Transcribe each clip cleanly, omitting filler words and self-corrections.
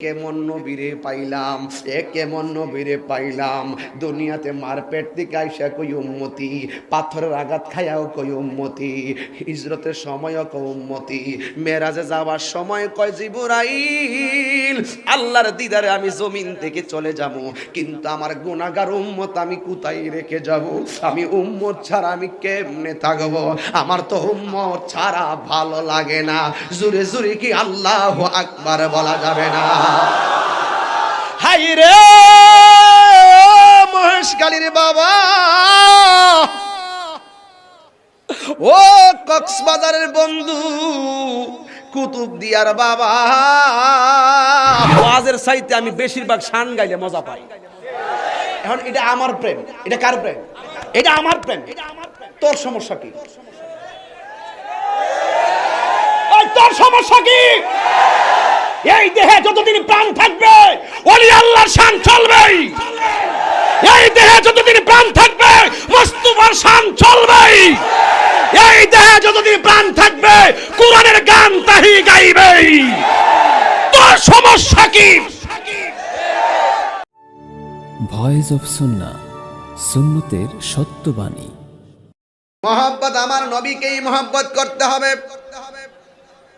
কেমন নবীরে পাইলাম, কেমন নবীরে পাইলাম। দুনিয়াতে মারপেট থেকে আইসা কই উম্মতি, পাথরের আঘাত খায়াও কই উম্মতি, হিজরতের সময়ও কই উম্মতি, মেরাজে যাওয়ার সময় কয় জিবরাইল আল্লাহর দিদারে আমি জমিন থেকে চলে যাব, কিন্তু আমার গুনাহগার উম্মত আমি কোথায় রেখে যাব? আমি উম্মত ছাড়া আমি কেমনে থাকবো? আমার তো উম্মত ছাড়া ভালো লাগে না। জোরে জোরে কি আল্লাহু আকবার বলা যাবে না? হাই রে মহেশখালীর বাবা, ও কক্সবাজারের বন্ধু, কুতুবদিয়ার বাবা, ওয়াজের চাইতে আমি বেশিরভাগ শান গাইলে মজা পাই। এখন এটা আমার প্রেম, এটা কার প্রেম? এটা আমার প্রেম। তোর সমস্যা কি? তোর সমস্যা কি? এই দেহে যতদিন প্রাণ থাকবে ওলি আল্লাহর শান চলবেই। এই দেহে যতদিন প্রাণ থাকবে মুস্তাফার শান চলবেই। এই দেহে যতদিন প্রাণ থাকবে কোরআনের গান তাহি গাইবেই। তোর সমস্যা কি? ভয়েস অফ সুন্নাহ, সুন্নতের সত্যবাণী। মহব্বত, আমার নবীকেই মহব্বত করতে হবে।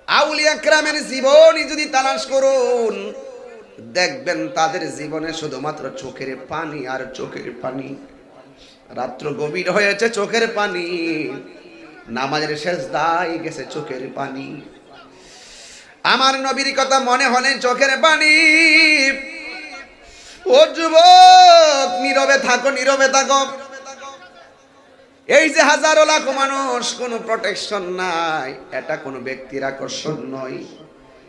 আউলিয়া কেরামের জীবনী যদি তালাশ করুন, দেখবেন তাদের জীবনে শুধুমাত্র চোখের পানি আর চোখের পানি। রাত্র গভীর হয়েছে, চোখের পানি। নামাজের সেজদায় গেছে চোখের পানি। আমার নবীর কথা মনে হলে চোখের পানি। ও যুবক, নীরবে থাকো, নীরবে থাকো। এই যে হাজারো লাখ মানুষ, কোনো প্রোটেকশন নাই। এটা কোনো ব্যক্তির আকর্ষণ নয়,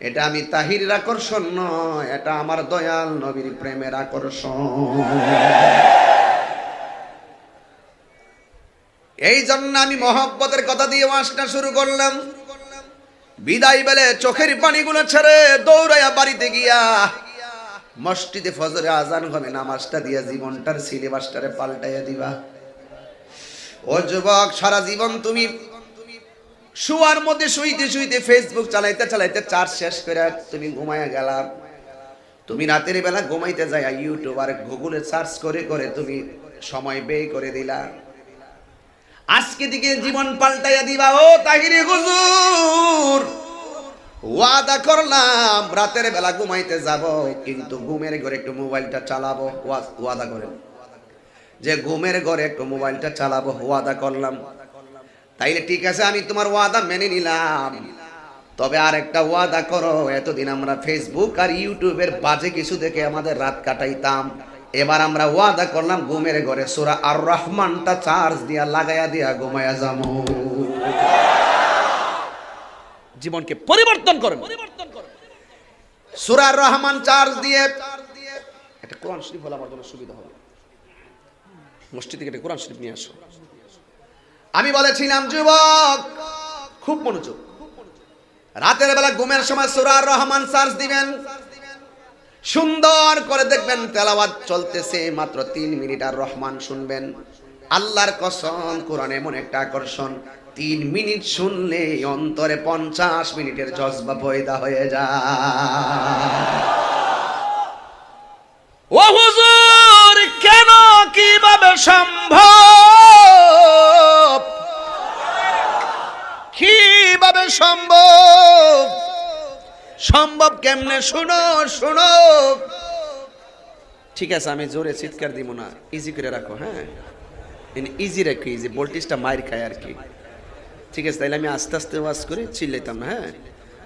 এটা আমি তাহিরের আকর্ষণ নয়, এটা আমার দয়াল নবীর প্রেমের আকর্ষণ। এই জন্য আমি মহব্বতের কথা দিয়ে ওয়াজটা শুরু করলাম। বিদায় বেলে চোখের পানিগুলো ছেড়ে দৌড়াইয়া বাড়িতে গিয়া মসজিদে ফজরে আজান হবে, নামাজটা দিয়া জীবনটার সিলেবাসটারে পাল্টাইয়া দিবা। ও যুবক, সারা জীবন তুমি শুয়ার মধ্যে শুইতে শুইতে ফেসবুক চালাইতে চালাইতে চার্জ শেষ করে তুমি ঘুমাইয়া গেলা। তুমি রাতের বেলা ঘুমাইতে যাই ইউটিউব আর গুগলে সার্চ করে করে তুমি সময় ব্যয় করে দিলা। আজকে দিকে জীবন পাল্টাইয়া দিবা। ও তাহিরি হুজুর, ওয়াদা করলাম রাতের বেলা ঘুমাইতে যাব, কিন্তু ঘুমের ঘরে একটু মোবাইলটা চালাবো। ওয়াদা করেন যে ঘুমের ঘরে একটু মোবাইলটা চালাবো, ওয়াদা করলাম। তাইলে ঠিক আছে, আমি তোমার ওয়াদা মেনে নিলাম। তবে আর একটা ওয়াদা করো, এতদিন আমরা ফেসবুক আর ইউটিউবের বাজে কিছু দেখে আমাদের রাত কাটাইতাম। এবার আমরা ওয়াদা করলাম ঘুমের ঘরে সূরা আর রহমানটা চার্জ দিয়া লাগাইয়া দিয়া ঘুমাইয়া যাবো। জীবনকে পরিবর্তন করুন। সূরা আর রহমান চার্জ দিয়ে একটা কোরআন শরীফ হলে আমার জন্য সুবিধা হবে। মসজিদ থেকে কোরআন শরীফ নিয়ে আসো। আমি বলেছিলাম যুবক, খুব মনোযোগ, রাতের বেলা ঘুমের সময় সূরা আর রহমান চার্জ দিবেন, সুন্দর করে দেখবেন তেলাওয়াত চলতেছে, মাত্র 3 মিনিট আর রহমান শুনবেন। আল্লাহর কসম, কোরআন এমন একটা আকর্ষণ, 3 মিনিট শুনলে অন্তরে 50 মিনিটের জজবা পয়দা হয়ে যায়। ও হুজুর, কেন, কিভাবে সম্ভব? কিভাবে সম্ভব? সম্ভব কেমনে? শুনো শুনো। ঠিক আছে, আমি জোরে চিৎকার দিব না, ইজি করে রাখো। হ্যাঁ, ইজি রাখো, ইজি, ভোল্টেজটা মাইর খায় আর কি। ঠিক আছে, তাইলে আমি আস্তে আস্তে ওয়াজ করে চিল্লাইতাম না। হ্যাঁ,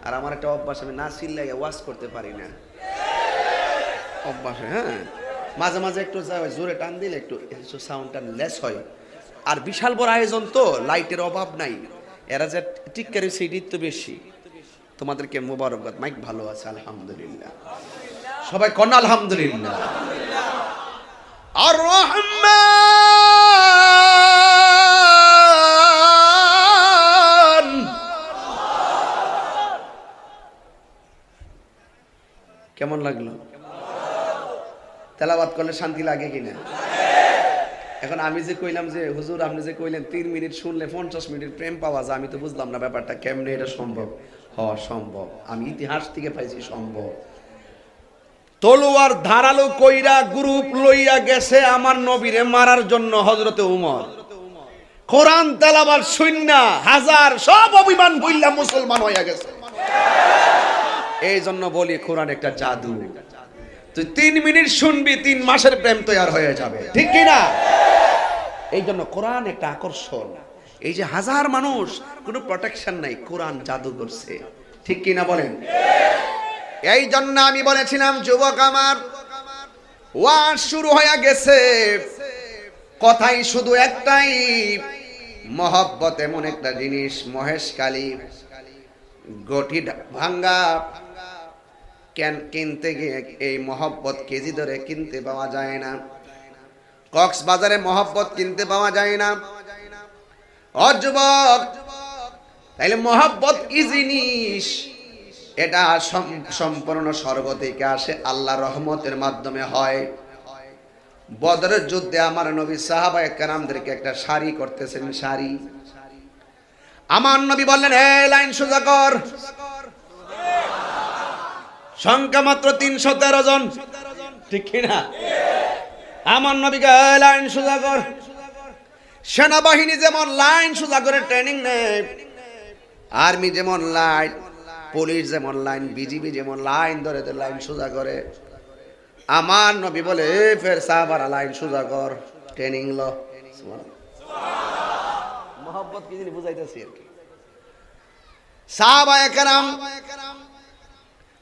আর আমার একটা অভ্যাস, আমি না চিল্লাইয়া ওয়াজ করতে পারি না, অভ্যাস। হ্যাঁ, মাঝে মাঝে একটু জোরে টান দিলে একটু সাউন্ডটা লেস হয়। আর বিশাল বড় আয়োজন তো, লাইটের অভাব নাই। এরা যে টিক্কারি সিডির তো বেশি। তোমাদেরকে মোবারকবাদ, মাইক ভালো আছে আলহামদুলিল্লাহ। সবাই কন আলহামদুলিল্লাহ। আর রহমান, কেমন লাগলো? তেলাওয়াত করলে শান্তি লাগে কিনা? এখন আমি যে কইলাম যে হুজুর, আপনি যে কইলেন 3 মিনিট শুনলে 50 মিনিট প্রেম পাওয়া যায়, আমি তো বুঝলাম না ব্যাপারটা কেমনে, এটা সম্ভব? সম্ভব। আমি ইতিহাস থেকে পাইছি সম্ভব। তলোয়ার ধারালো কইরা গ্রুপ লইয়া গেছে আমার নবীরে মারার জন্য হযরতে উমর। কোরআন তেলাওয়াত শুননা হাজার সব অভিমান ভুইল্লা মুসলমান হইয়া গেছে। এই জন্য বলি কোরআন একটা জাদু। তুই 3 মিনিট শুনবি 3 মাসের প্রেম তৈরি হয়ে যাবে, ঠিক কি না? এই জন্য কোরআন একটা আকর্ষণ। এই যে হাজার মানুষ, কোনো প্রোটেকশন নাই, কোরআন জাদু করছে, ঠিক কি না বলেন? এই জন্য আমি বলেছিলাম যুবক আমার, ওয়াজ শুরু হয়ে গেছে, কথাই শুধু একটাই, মহব্বত এমন একটা জিনিস, মহেশখালী গটি ভাঙ্গা কিনতে গিয়ে এই মহব্বত কেজি ধরে কিনতে পাওয়া যায় না। কক্সবাজারে মহব্বত কিনতে পাওয়া যায় না। ও যুবক, তাইলে মহব্বত কি জিনিস? এটা সম্পূর্ণ স্বর্গ থেকে আসে, আল্লাহর রহমতের মাধ্যমে হয়। বদরের যুদ্ধে আমার নবী সাহাবায়ে কেরামদেরকে একটা শাড়ি করতেছেন, শাড়ি। আমার নবী বললেন, এই লাইন সোজা কর। সংখ্যা মাত্র 313 জন, ঠিক কিনা? আমার নবীকে লাইন সোজা কর। সেনাবাহিনী যেমন লাইন সোজা করে ট্রেনিং নেয়, আর্মি যেমন লাইন, পুলিশ যেমন লাইন, বিজিবি যেমন লাইন ধরে লাইন সোজা করে, আমার নবী বলে ফের সাহাবারা লাইন সোজা কর, ট্রেনিং ল। মহব্বত কি জিনিস বুঝাইতেছি আর কি। সাহাবায়ে কেরাম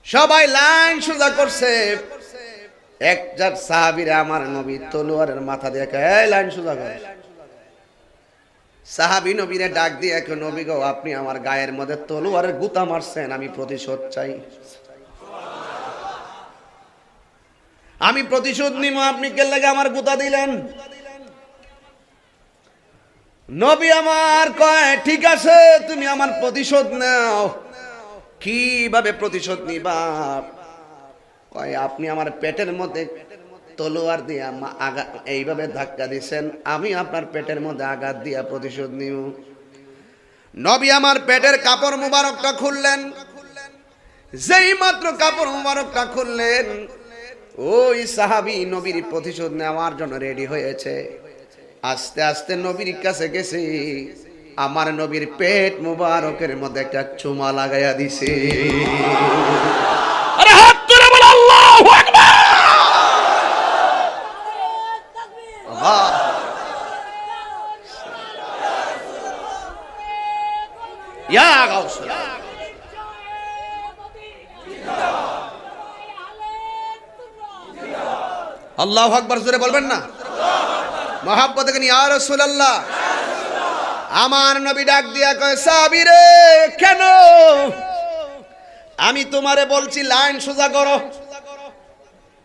সবাই লাইন সোজা করছে। একজন সাহাবীরা আমার নবী তলোয়ারের মাথা দিয়ে এই লাইন সোজা কর। সাহাবী নবীরে ডাক দিয়ে, নবী গো, আপনি আমার গায়ের মধ্যে তলোয়ারের গুতা মারছেন, আমি প্রতিশোধ চাই, আমি প্রতিশোধ নিব। আপনি কে লাগে আমার গুতা দিলেন? নবী আমার কয়, ঠিক আছে, তুমি আমার প্রতিশোধ নাও। কিভাবে প্রতিশোধ নিবা? কয়, আপনি আমার পেটের মধ্যে তলোয়ার দিয়ে এইভাবে ধাক্কা দিছেন, আমি আপনার পেটের মধ্যে আঘাত দিয়া প্রতিশোধ নিব। নবী আমার পেটের কাপড় মুবারকটা খুললেন। যেই মাত্র কাপড় মুবারকটা খুললেন, ওই সাহাবী নবীর প্রতিশোধ নেওয়ার জন্য রেডি হয়েছে। আস্তে আস্তে নবীর কাছে গেছে, আমার নবীর পেট মুবারকের মধ্যে একটা চুমা লাগাইয়া দিছে। আরে হাত তুলে বল আল্লাহু আকবার। ইয়া গাউসুল, আল্লাহু আকবার জোরে বলবেন না? মহব্বত থেকে ইয়া রাসূলুল্লাহ। আমার নবী ডাক দিয়া কয়, সাহাবী রে, কেন? আমি তোমারে বলছি লাইন সোজা করো।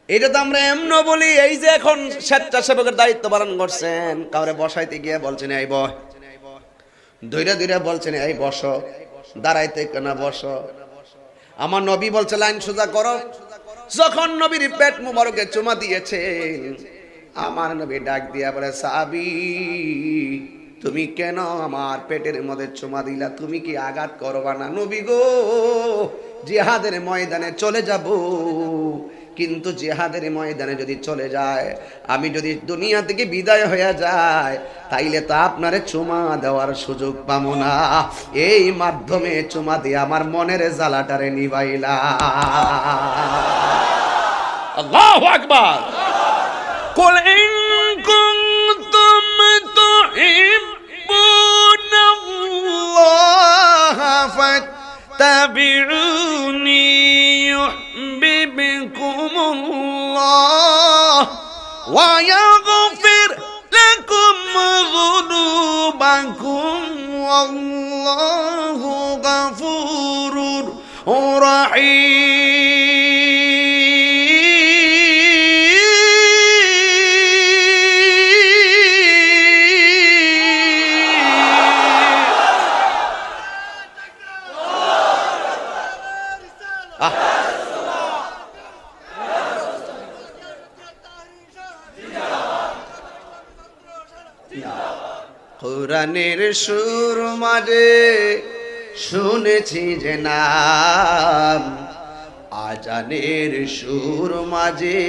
এটা তো আমরা এমন বলি, এই যে এখন স্বেচ্ছাসেবকের দায়িত্ব পালন করছেন, কাউরে বসাইতে গিয়ে বলছেন এই বয়, ধৈর্য ধৈর্য বলছেন এই বসো, দাঁড়াইতে কেন বসো। আমার নবী বলছে লাইন সোজা করো। যখন নবীর পেট মুবারকে চুমা দিয়েছেন, আমার নবী ডাক দিয়া বলে, সাহাবী, তুমি কেন আমার পেটের মধ্যে চুমা দিলা? তুমি কি আঘাত করবা না? নবী গো, জিহাদের ময়দানে চলে যাব, কিন্তু জিহাদের ময়দানে যদি চলে যায়, আমি যদি দুনিয়া থেকে বিদায় হয়ে যায়, তাইলে তো আপনারে চুমা দেওয়ার সুযোগ পাবো না। এই মাধ্যমে চুমা দিয়ে আমার মনের জ্বালাটারে নিভাইলা। আল্লাহু আকবার। কুল ইন কুনতুম তুহিব্বুনাল্লাহ ফাত্তাবিউনি ইউহিব্বুকুমুল্লাহ ওয়া ইয়াগফির লাকুম যুনুবাকুম ওয়াল্লাহু গফুরুর রাহিম। কোরআনের সুর মাঝে শুনেছি যে নাম, আজ আজানের সুর মাঝে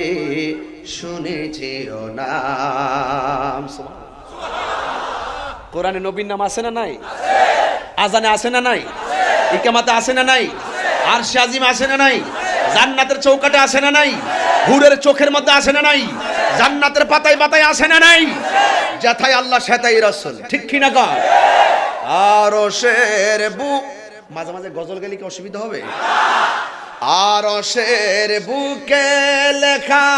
শুনেছি ও নাম। কোরআনে নবীর নাম আছে না নাই? আজানে আছে না নাই? ইকামাতে আছে না নাই? আরশে আজিম আছে না নাই? জান্নাতের চৌকাটে আছে না নাই? হুরের চোখের মধ্যে আছে না নাই? জান্নাতের পাতায় পাতায় আছে না নাই? যেথায় আল্লাহ সেথায় রাসূল, ঠিক কি না কর? আরশের বুক, মাঝে মাঝে গজল গেলে কি অসুবিধা হবে? আরশের বুকে লেখা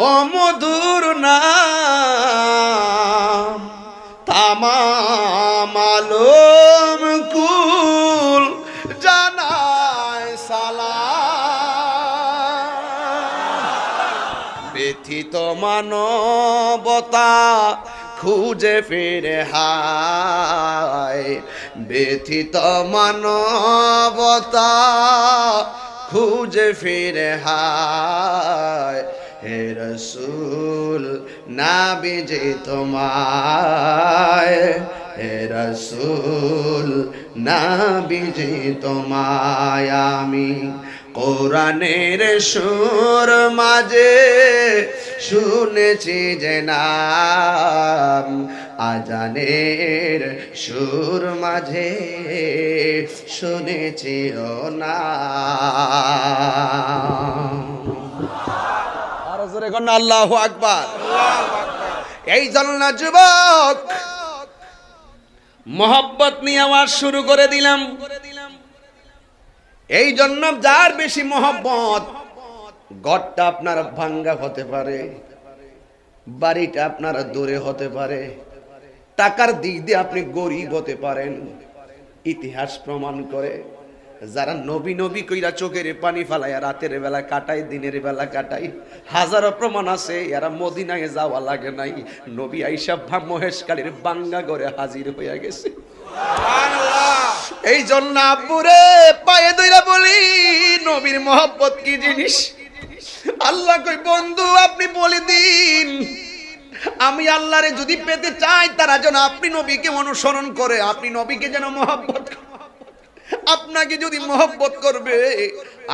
ও মধুর নাম, তামাম আলম কুল জানায় সালাম। ব্যথিত মানবতা খুঁজে ফিরে হায়, ব্যথিত মানবতা খুঁজে ফিরে হায়। হে রসূল নাবিজি তোমায়, হে রসূল নাবিজি তোমায় আমি কোরআনের সুর মাঝে শুনেছি যে নাম, আজানের সুর মাঝে শুনেছি ও নাম। আরো জোরে কর না আল্লাহু আকবার। এই জন্য যুবক মহব্বত নিয়ে আওয়াজ শুরু করে দিলাম। এই জন্য যার বেশি মহব্বত, ঘরটা আপনার ভাঙ্গা হতে পারে, বাড়িটা আপনার দূরে হতে পারে, টাকার দিক দিয়ে আপনি গরিব হতে পারেন। ইতিহাস প্রমাণ করে যারা নবী নবী কইরা চোখের পানি ফালায় রাতের বেলা কাটায়, দিনের বেলা কাটায়, হাজারো প্রমাণ আছে এরা মদিনায় যাওয়া লাগে নাই, নবী আইসা মহেশকালীর বাঙ্গা ঘরে হাজির হইয়া গেছে। এই জন্য আব্বুরে পায়ে ধইরা বলি নবীর মহব্বত কি জিনিস। আল্লাহ কই বন্ধু আপনি বলে দিন, আমি আল্লাহরে যদি পেতে চাই তারা যেন আপনি নবীকে অনুসরণ করে, আপনি নবীকে যেন মহব্বত করে। আপনাকে যদি মহব্বত করবে,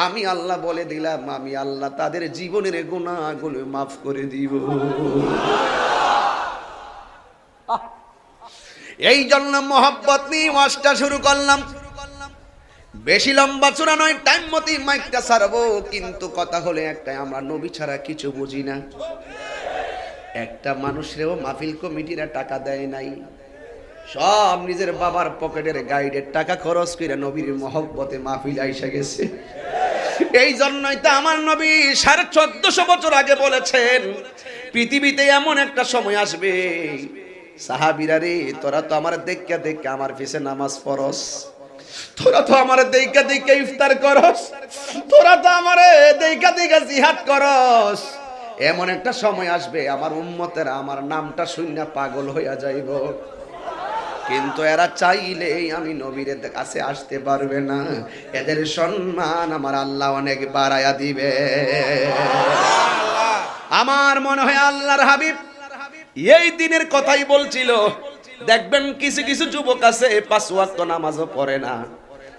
আমি আল্লাহ বলে দিলাম আমি আল্লাহ তাদের জীবনের গুনাহগুলো মাফ করে দিব। এই জন্য মহব্বত নিয়ে ওয়াজটা শুরু করলাম। বেশি লম্বা চূড়া নয়, টাইম মতো মাইকটা ছাড়বো, কিন্তু কথা হলে একটাই, আমরা নবী ছাড়া কিছু বুঝি না। একটা মানুষেরও মাহফিল কমিটিরা টাকা দেয় নাই, সব নিজের বাবার পকেটের গাইডের টাকা খরচ করে নবীর মহব্বতে মাহফিল আইসা গেছে। এই জন্যই তো আমার নবী 1450 বছর আগে বলেছেন পৃথিবীতে এমন একটা সময় আসবে, সাহাবীরা রে তোরা তো আমার দেখা দেখা আমার পিছে নামাজ পড়স, তোরা তো আমার দেখা দেখা ইফতার করস, তোরা তো আমার দেখা দেখা জিহাদ করস, এমন একটা সময় আসবে আমার উম্মতেরা আমার নামটা শুনে পাগল হইয়া যাইব, কিন্তু এরা চাইলেই আমি নবীর কাছে আসতে পারবে না, এদের সম্মান আমার আল্লাহ অনেক বাড়ায়া দিবে। আমার মনে হয় আল্লাহর হাবিব এই দিনের কথাই বলছিল। দেখবেন কিছু কিছু যুবক আছে 5 ওয়াক্ত নামাজও পড়ে না,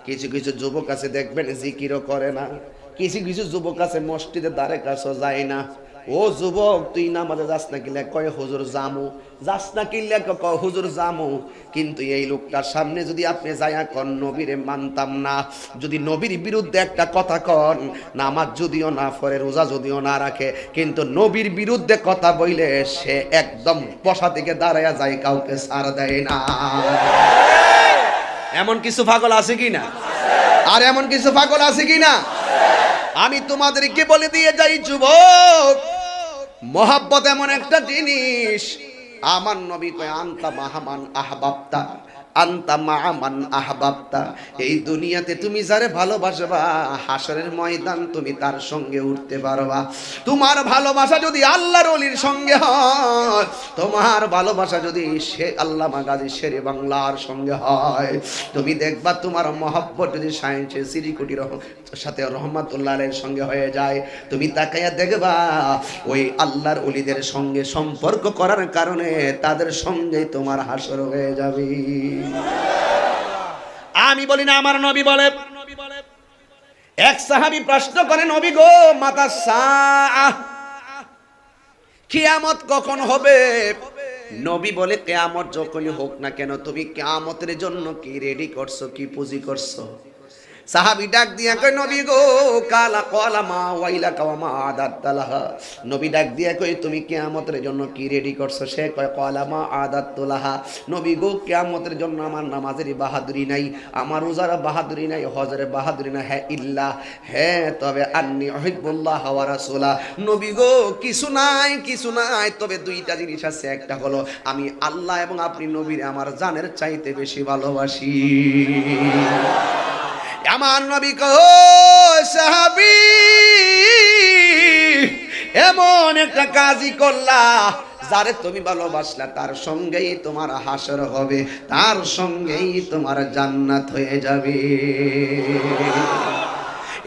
কিছু কিছু যুবক আছে দেখবেন জিকিরও করে না, কিছু কিছু যুবক আছে মসজিদের দ্বারে কাছেও যায় না। ও যুবক তুই নামাজে যাস না কিলে কয় হুজুর জামু, যাস না কিলে কয় হুজুর জামু, কিন্তু এই লোকটার সামনে যদি আপনি যায়া কন নবীরে মানতাম না, যদি নবীর বিরুদ্ধে একটা কথা কন, নামাজ যদিও না পড়ে রোজা যদিও না রাখে, কিন্তু নবীর বিরুদ্ধে কথা বইলে সে একদম বসা থেকে দাঁড়ায়া যায়, কাউকে ছাড় দেয় না। এমন কিছু পাগল আছে কিনা? আর এমন কিছু পাগল আছে কিনা? আমি তোমাদেরকে বলে দিয়ে যাই যুবক, মহব্বত এমন একটা জিনিস, আমার নবী কয় আনতা মাহামান আহবাবতা, আনতা মাহামান আহবাবতা, এই দুনিয়াতে তুমি যারে ভালোবাসবা হাসরের ময়দান তুমি তার সঙ্গে উঠতে পারবা। তোমার ভালোবাসা যদি আল্লাহর ওলির সঙ্গে হয়, তোমার ভালোবাসা যদি সে আল্লামা গাজী শেরে বাংলার সঙ্গে হয়, তুমি দেখবা তোমার মহব্বত যদি সায়েন্সের সিরিকুটির সাথে রহমাতুল্লাহ আলাইহির সঙ্গে হয়ে যায়, তুমি তাকাইয়া দেখবা ওই আল্লাহর ওলিদের সঙ্গে সম্পর্ক করার কারণে তাদের সঙ্গে তোমার হাসর হয়ে যাবে। আমি বলি না, আমার নবী বলে এক সাহাবী প্রশ্ন করে, নবী গো, মাতা সাআহ, কিয়ামত কখন হবে? নবী বলে, কিয়ামত যখনই হোক না কেন, তুমি কিয়ামতের জন্য কি রেডি করছো, কি পুঁজি করছো? সাহাবী ডাক দিয়া কই, নবী গো, কালা মা ওয়াইলাকা ওয়া মা আদাতলাহা। নবী ডাক দিয়া কই, তুমি কিয়ামতের জন্য কি রেডি করছো? সে কয়, কালা মা আদাতলাহা। নবী গো, কিয়ামতের জন্য আমার নামাজের বাহাদুরি নাই, আমার রোজার বাহাদুরি নাই, হজের বাহাদুরি নাই, হ্যাঁ ইল্লা, হ্যাঁ তবে আন্নী উহিব্বুল্লাহ ওয়া রাসূলা। নবী গো, কিছু নাই, কিছু নাই, তবে দুইটা জিনিস আছে। একটা হলো আমি আল্লাহ এবং আপনি নবীর আমার জানের চাইতে বেশি ভালোবাসি। আমার নবী কয়, সাহাবী এমন একটা কাজই করলা, যারে তুমি ভালোবাসলা তার সঙ্গেই তোমার হাসর হবে, তার সঙ্গেই তোমার জান্নাত হয়ে যাবে।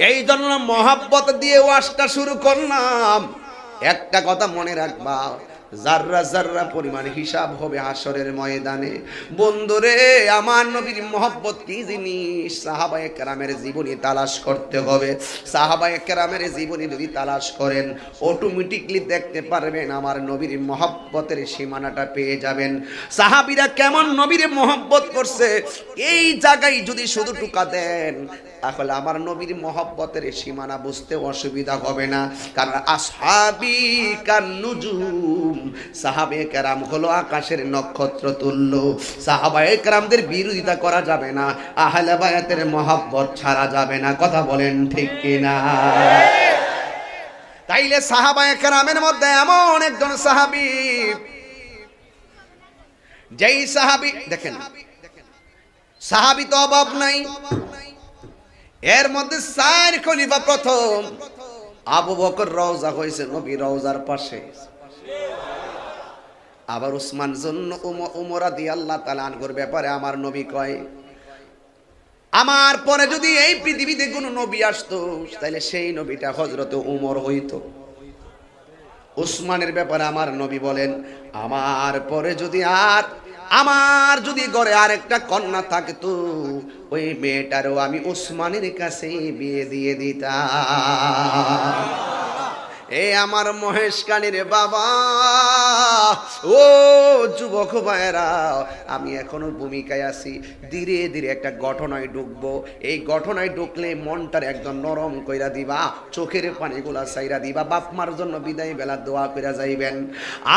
এই জন্য মহাব্বত দিয়ে ওয়াজটা শুরু করলাম। একটা কথা মনে রাখবা, জাররা জাররা পরিমাণ হিসাব হবে হাসরের ময়দানে। বন্ধুরে, আমার নবীর মহব্বত কি জিনিস সাহাবায়ে কেরামের জীবনী তালাশ করতে হবে। সাহাবায়ে কেরামের জীবনী যদি তালাশ করেন, অটোমেটিকলি দেখতে পারবেন আমার নবীর মহব্বতের সীমানাটা পেয়ে যাবেন। সাহাবীরা কেমন নবীর মহব্বত করছে, এই জায়গায় যদি শুধু টুকা দেন, তাহলে আমার নবীর মহব্বতের সীমানা বুঝতে অসুবিধা হবে না। কারণ আসহাবী কান্নুজুম, সাহাবায়ে কেরাম হলো আকাশের নক্ষত্র তুল্য। সাহাবায়ে কেরামদের বিরোধিতা করা যাবে না, আহলে বায়াতের মহব্বত ছাড়া যাবে না। কথা বলেন ঠিক কিনা? তাইলে সাহাবায়ে কেরামের মধ্যে এমন একজন সাহাবী, যেই সাহাবী দেখেন, সাহাবী তো অভাব নাই, এর মধ্যে 4 খলিফা। প্রথম আবু বকর রওজা হয়েছে নবী রওজার পাশে। আবার উসমান জন্য উমর রাদিয়াল্লাহু তাআলা আনহুর ব্যাপারে আমার নবী কয়, আমার পরে যদি এই পৃথিবীতে কোনো নবী আসতো, তাহলে সেই নবীটা হযরত উমর হইতো। উসমানের ব্যাপারে আমার নবী বলেন, আমার পরে আমার যদি ঘরে আরেকটা কন্যা থাকতো, ওই মেয়েটারও আমি উসমানের কাছে বিয়ে দিয়ে দিতাম। এ আমার মহেশকালীর বাবা, ও যুবক ভাইরা, আমি এখনো ভূমিকায় আছি। ধীরে ধীরে একটা ঘটনায় ঢুকবো। এই ঘটনায় ঢুকলে মনটার একদম নরম কইরা দিবা, চোখের পানিগুলা চাইরা দিবা, বাপ মার জন্য বিদায় বেলা দোয়া কইরা যাইবেন।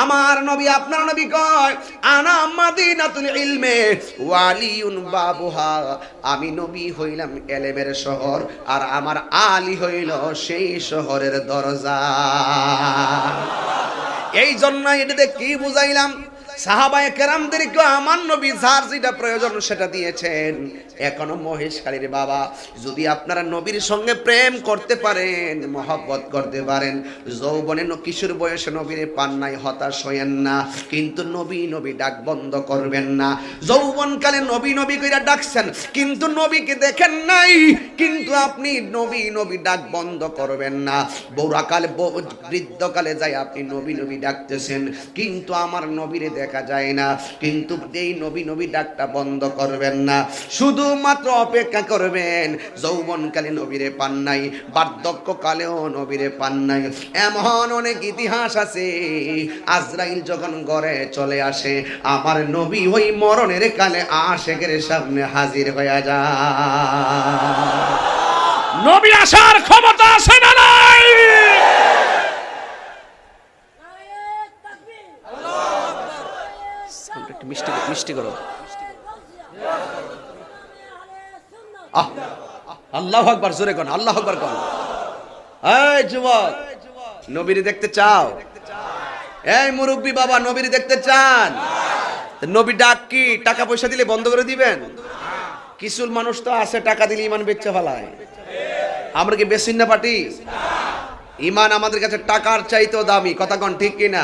আমার নবী, আপনার নবী কয়, আনা মাদিনাতুল ইলমে ওয়ালিউন বাবুহা, আমি নবী হইলাম এলেমের শহর, আর আমার আলী হইল সেই শহরের দরজা। এই জন্য এটাতে কি বুঝাইলাম, সাহাবায়ে কেরামদেরকে আমার নবী যার যেটা প্রয়োজন সেটা দিয়েছেন। এখনো মহেশকালীর বাবা, যদি আপনারা নবীর সঙ্গে প্রেম করতে পারেন, মহব্বত করতে পারেন, যৌবনে কিশোর বয়সে নবীরে পান নাই, হতাশ হইয়েন না, কিন্তু নবী নবী ডাক বন্ধ করবেন না। যৌবনকালে নবী নবী কইরা ডাকছেন, কিন্তু নবীকে দেখেন নাই, কিন্তু আপনি নবী নবী ডাক বন্ধ করবেন না। বুড়াকালে বৃদ্ধকালে যাই আপনি নবী নবী ডাকতেছেন, কিন্তু আমার নবীরে দেখা যায় না, কিন্তু এই নবী নবী ডাকটা বন্ধ করবেন না। শুধুমাত্র অপেক্ষা করবেন, যৌবনকালে নবীরে পান নাই, বার্ধক্যকালেও নবীরে পান নাই। এমন অনেক ইতিহাস আছে, আজরাইল যখন ঘরে চলে আসে, আমার নবী ওই মরণের কালে আশেকের সামনে হাজির হয়ে যায়। নবী আসার ক্ষমতা আছে না নাই? একটু মিষ্টি করো। আল্লাহু আকবার, জোরে কোন আল্লাহু আকবার কোন। এই যুবক, নবীরে দেখতে চাও? এই মুরব্বি বাবা, নবীরে দেখতে চান? নবী ডাক কি টাকা পয়সা দিলে বন্ধ করে দিবেন? কিছু মানুষ তো আছে টাকা দিলে ইমান বেচে ফেলায়। আমরা কি বেশিন না পাটি? ইমান আমাদের কাছে টাকার চাইতেও দামি। কথা কোন ঠিক কিনা?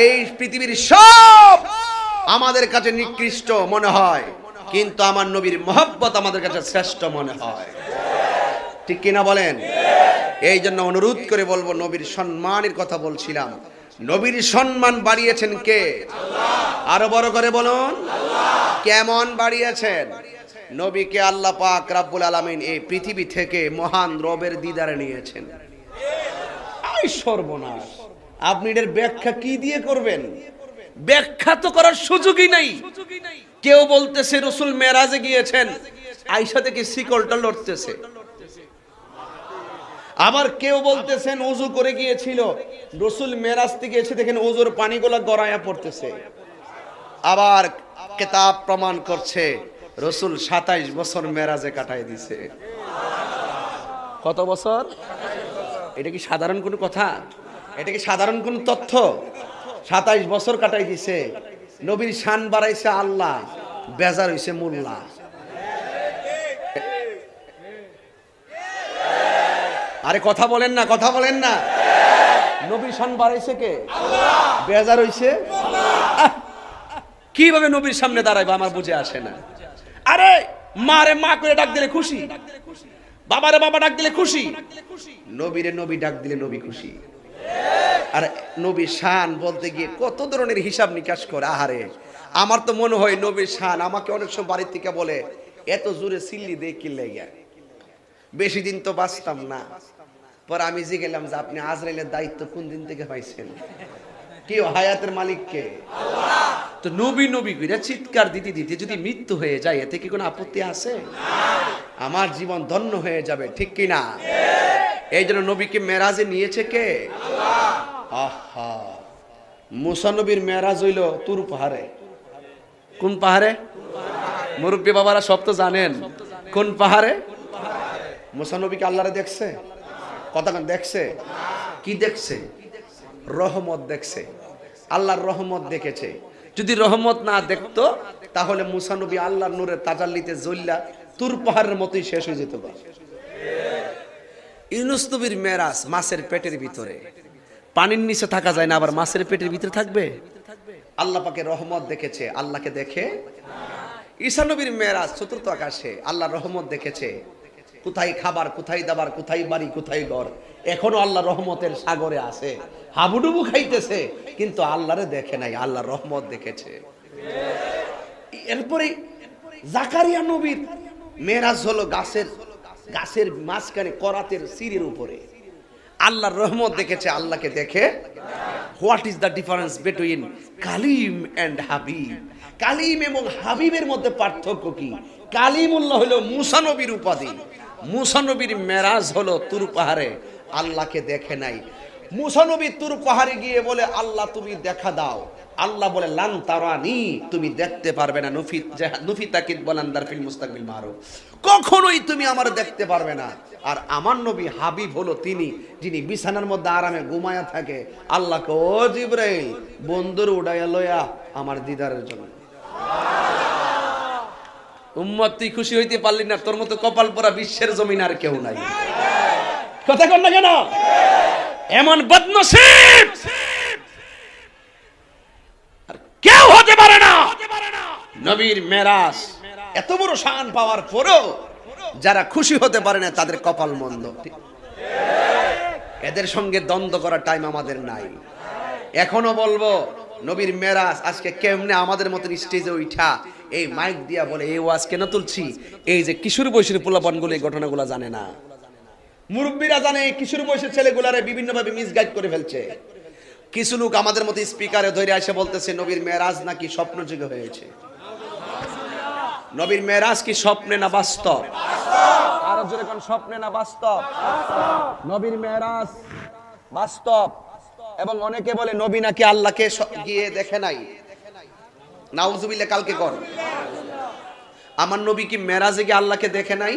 এই পৃথিবীর সব আমাদের কাছে নিকৃষ্ট মনে হয়, কিন্তু আমার নবীর মহব্বত আমাদের কাছে শ্রেষ্ঠ মনে হয়। ঠিক কিনা বলেন? এই জন্য অনুরোধ করে বলবো, নবীর সম্মানের কথা বলছিলাম, নবীর সম্মান বাড়িয়েছেন কে? আল্লাহ। আরো বড় করে বলুন, কেমন বাড়িয়েছেন? নবীকে আল্লাহ পাক রব্বুল আলামিন এই পৃথিবী থেকে মহান রবের দিদারে নিয়েছেন। আই সর্বনাশ, আপনি এর ব্যাখ্যা কি দিয়ে করবেন? ব্যাখ্যা তো করার সুযোগই নাই। কেউ বলতেছে রাসূল মেরাজে গিয়েছেন, আয়েশা থেকে শিকলটা লড়তেছে। আবার কেউ বলতেছেন ওযু করে গিয়েছিল, রাসূল মেরাজ থেকে এসে দেখেন ওযুর পানিগুলো গড়ায়া পড়তেছে। আবার কিতাব প্রমাণ করছে রাসূল 27 বছর মেরাজে কাটায় দিয়েছে। কত বছর? এটা কি সাধারণ কোনো কথা? এটা কি সাধারণ কোনো তথ্য? 27 বছর কাটাই দিছে। নবীর শান বাড়াইছে আল্লাহ, বেজার হইছে মোল্লা। আরে কথা বলেন না, কথা বলেন না। নবীর শান বাড়াইছে কে? আল্লাহ। বেজার হইছে আল্লাহ। কিভাবে নবীর সামনে দাঁড়াইবো আমার বুঝে আসে না। আরে মারে মা করে ডাক দিলে খুশি, বাবারে বাবা ডাক দিলে খুশি, নবীরে নবী ডাক দিলে নবী খুশি। আর নবীর শান বলতে গিয়ে কত ধরনের হিসাব নিকাশ করে। আহারে, আমার তো মনে হয় নবীর শান আমাকে অনেক সময় বাড়ির থেকে বলে এত জোরে সিল্লি দিয়ে কি লেগে, বেশি দিন তো বাঁচতাম না। পর আমি জিজ্ঞেলাম যে আপনি আজরাইলের দায়িত্ব কোন দিন থেকে পাইছেন? কি হায়াতের মালিক কে? আল্লাহ। তো নবী নবী কইরা চিৎকার দিতে দিতে যদি মৃত্যু হয়ে যায় এতে কি কোনো আপত্তি আছে? আমার জীবন ধন্য হয়ে যাবে, ঠিক কি না? এই জন্য নবীকে মেরাজে নিয়েছে কে? আল্লাহ। আহা, মুসা নবীর মেরাজ হইল তুর পাহাড়ে। কোন পাহাড়ে? মুরব্বী বাবারা সব তো জানেন। কোন পাহাড়ে? মুসা নবীকে আল্লাহরে দেখছে? কতক্ষণ দেখছে? কি দেখছে? রহমত দেখছে, আল্লাহর রহমত দেখেছে। যদি রহমত না দেখতো তাহলে মুসা নবী আল্লাহর নূরের তাজাল্লিতে জ্বললা তুর পাহাড়ের মতোই শেষ হয়ে যেত। ইউনুস নবীর মেরাজ মাছের পেটের ভিতরে, পানির নিচে থাকা যায় না, আবার মাছের পেটের ভিতরে থাকবে। আল্লাহ পাকে রহমত দেখেছে, আল্লাহকে দেখে। ঈসা নবীর মেরাজ চতুর্থ আকাশে, আল্লাহর রহমত দেখেছে। কোথায় খাবার, কোথায় দাবার, কোথায় বাড়ি, কোথায় ঘর, এখনো আল্লাহ রহমতের সাগরে আছে, হাবুডুবু খাইতেছে, কিন্তু আল্লাহরে দেখে নাই, আল্লাহর রহমত দেখেছে। এরপরে জাকারিয়া নবীর মেরাজ হলো গাছের মাঝখানে করাতের সিঁড়ির উপরে, আল্লাহর রহমত দেখেছে, আল্লাহকে দেখে। What is the difference between Kalim and Habib? Kalim এবং হাবিবের মধ্যে পার্থক্য কি? কালিমুল্লাহ হলো মুসা নবীর উপাধি, মুসা নবীর মেরাজ হলো তুর পাহাড়ে, আল্লাহকে দেখে নাই। মুসা নবী তুর পাহাড়ে গিয়ে বলে আল্লাহ তুমি দেখা দাও, আল্লাহ বলে লান তারানি, তুমি দেখতে পারবে না। নুফি তাকিদ বলান্দার ফিল মুস্তাকবিল মারুফ, কখনোই তুমি আমার দেখতে পারবে না। আর আমার নবী হাবিব হলো তিনি যিনি বিছানার মধ্যে আরামে ঘুমায়া থাকে, আল্লাহকে ও জিবরাইল বন্দর উড়াইয়া লয়া আমার দিদারের জন্য। উম্মত তুই খুশি হইতে পারলি না, তোর মতো কপাল পোড়া বিশ্বের জমিন আর কেউ নাই। কথা কন না কেন? এমন বদনসিব আর কেউ হতে পারে না। নবীর মেরাজ এত বড় শান পাওয়ার পরেও যারা খুশি হতে পারে না তাদের কপাল মন্দ। এদের সঙ্গে দ্বন্দ্ব করার টাইম আমাদের নাই। এখনো বলবো নবীর মেরাজ আজকে কেমনে আমাদের মতন স্টেজে উঠা এই মাইক দিয়া বলে এই ওয়াজ কেন তুলছি, এই যে কিশোর বয়সের পোলাপানগুলো এই ঘটনাগুলো জানে না। মুরব্বীরা জানে, কিশোর বয়সের ছেলেগুলারে বিভিন্ন ভাবে মিসগাইড করে ফেলছে। কিছু লোক আমাদের মতো স্পিকারে ধরে এসে বলতেছে নবীর মেরাজ নাকি স্বপ্ন যুগে হয়েছে। নবীর মেরাজ কি স্বপ্নে না বাস্তব? আরো জোরে কোন, স্বপ্নে না বাস্তব? নবীর মেরাজ বাস্তব। এবং অনেকে বলে নবী নাকি আল্লাহকে গিয়ে দেখে নাই। নাউজুবিল্লাহ, কালকে কর। আমার নবী কি মেরাজে গিয়ে আল্লাহকে দেখে নাই?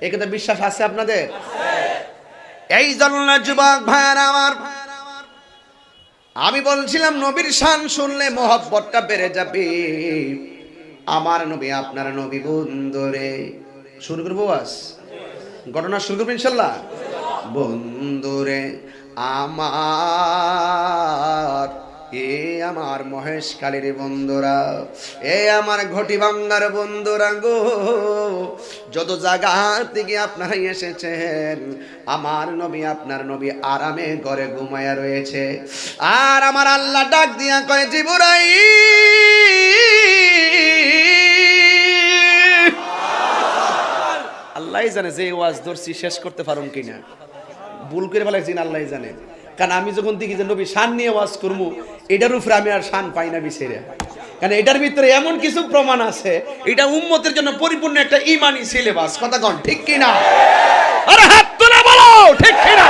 এই কথা বিশ্বাস আছে আপনাদের? এই জন্য যুবক ভাইরা আমার, আমি বলছিলাম নবীর শান শুনলে মহব্বতটা বেড়ে যাবে। আমার নবী আপনার নবী বন্ধুরে, শুরু করবো বাস ঘটনা শুরু করবো ইনশাল্লাহ। বন্ধুরে আমার, এ আমার মহেশখালীর বন্ধুরা, এ আমার ঘটি ভাঙ্গার বন্ধুরা গো, যত জায়গা থেকে আপনারা এসেছেন, আমার নবী আপনার নবী আরামে ঘরে ঘুমায়া রয়েছে। আর আমার আল্লাহ ডাক দিয়া কয় জিবরাইল আল্লাহ জানে যে ওয়াজ ধরছি শেষ করতে পারুম কিনা, ভুল করে ফেলাইছি না আল্লাহ জানে। কারণ আমি যখন দেখি যে নবী শান নিয়ে ওয়াজ করবো, এটার উপরে আমি আর শান পাই না বিছেরে। কারণ এটার ভিতরে এমন কিছু প্রমাণ আছে, এটা উম্মতের জন্য পরিপূর্ণ একটা ঈমানি সিলেবাস। কথা কন ঠিক কিনা? আরে হাত তুলে বলো ঠিক কিনা?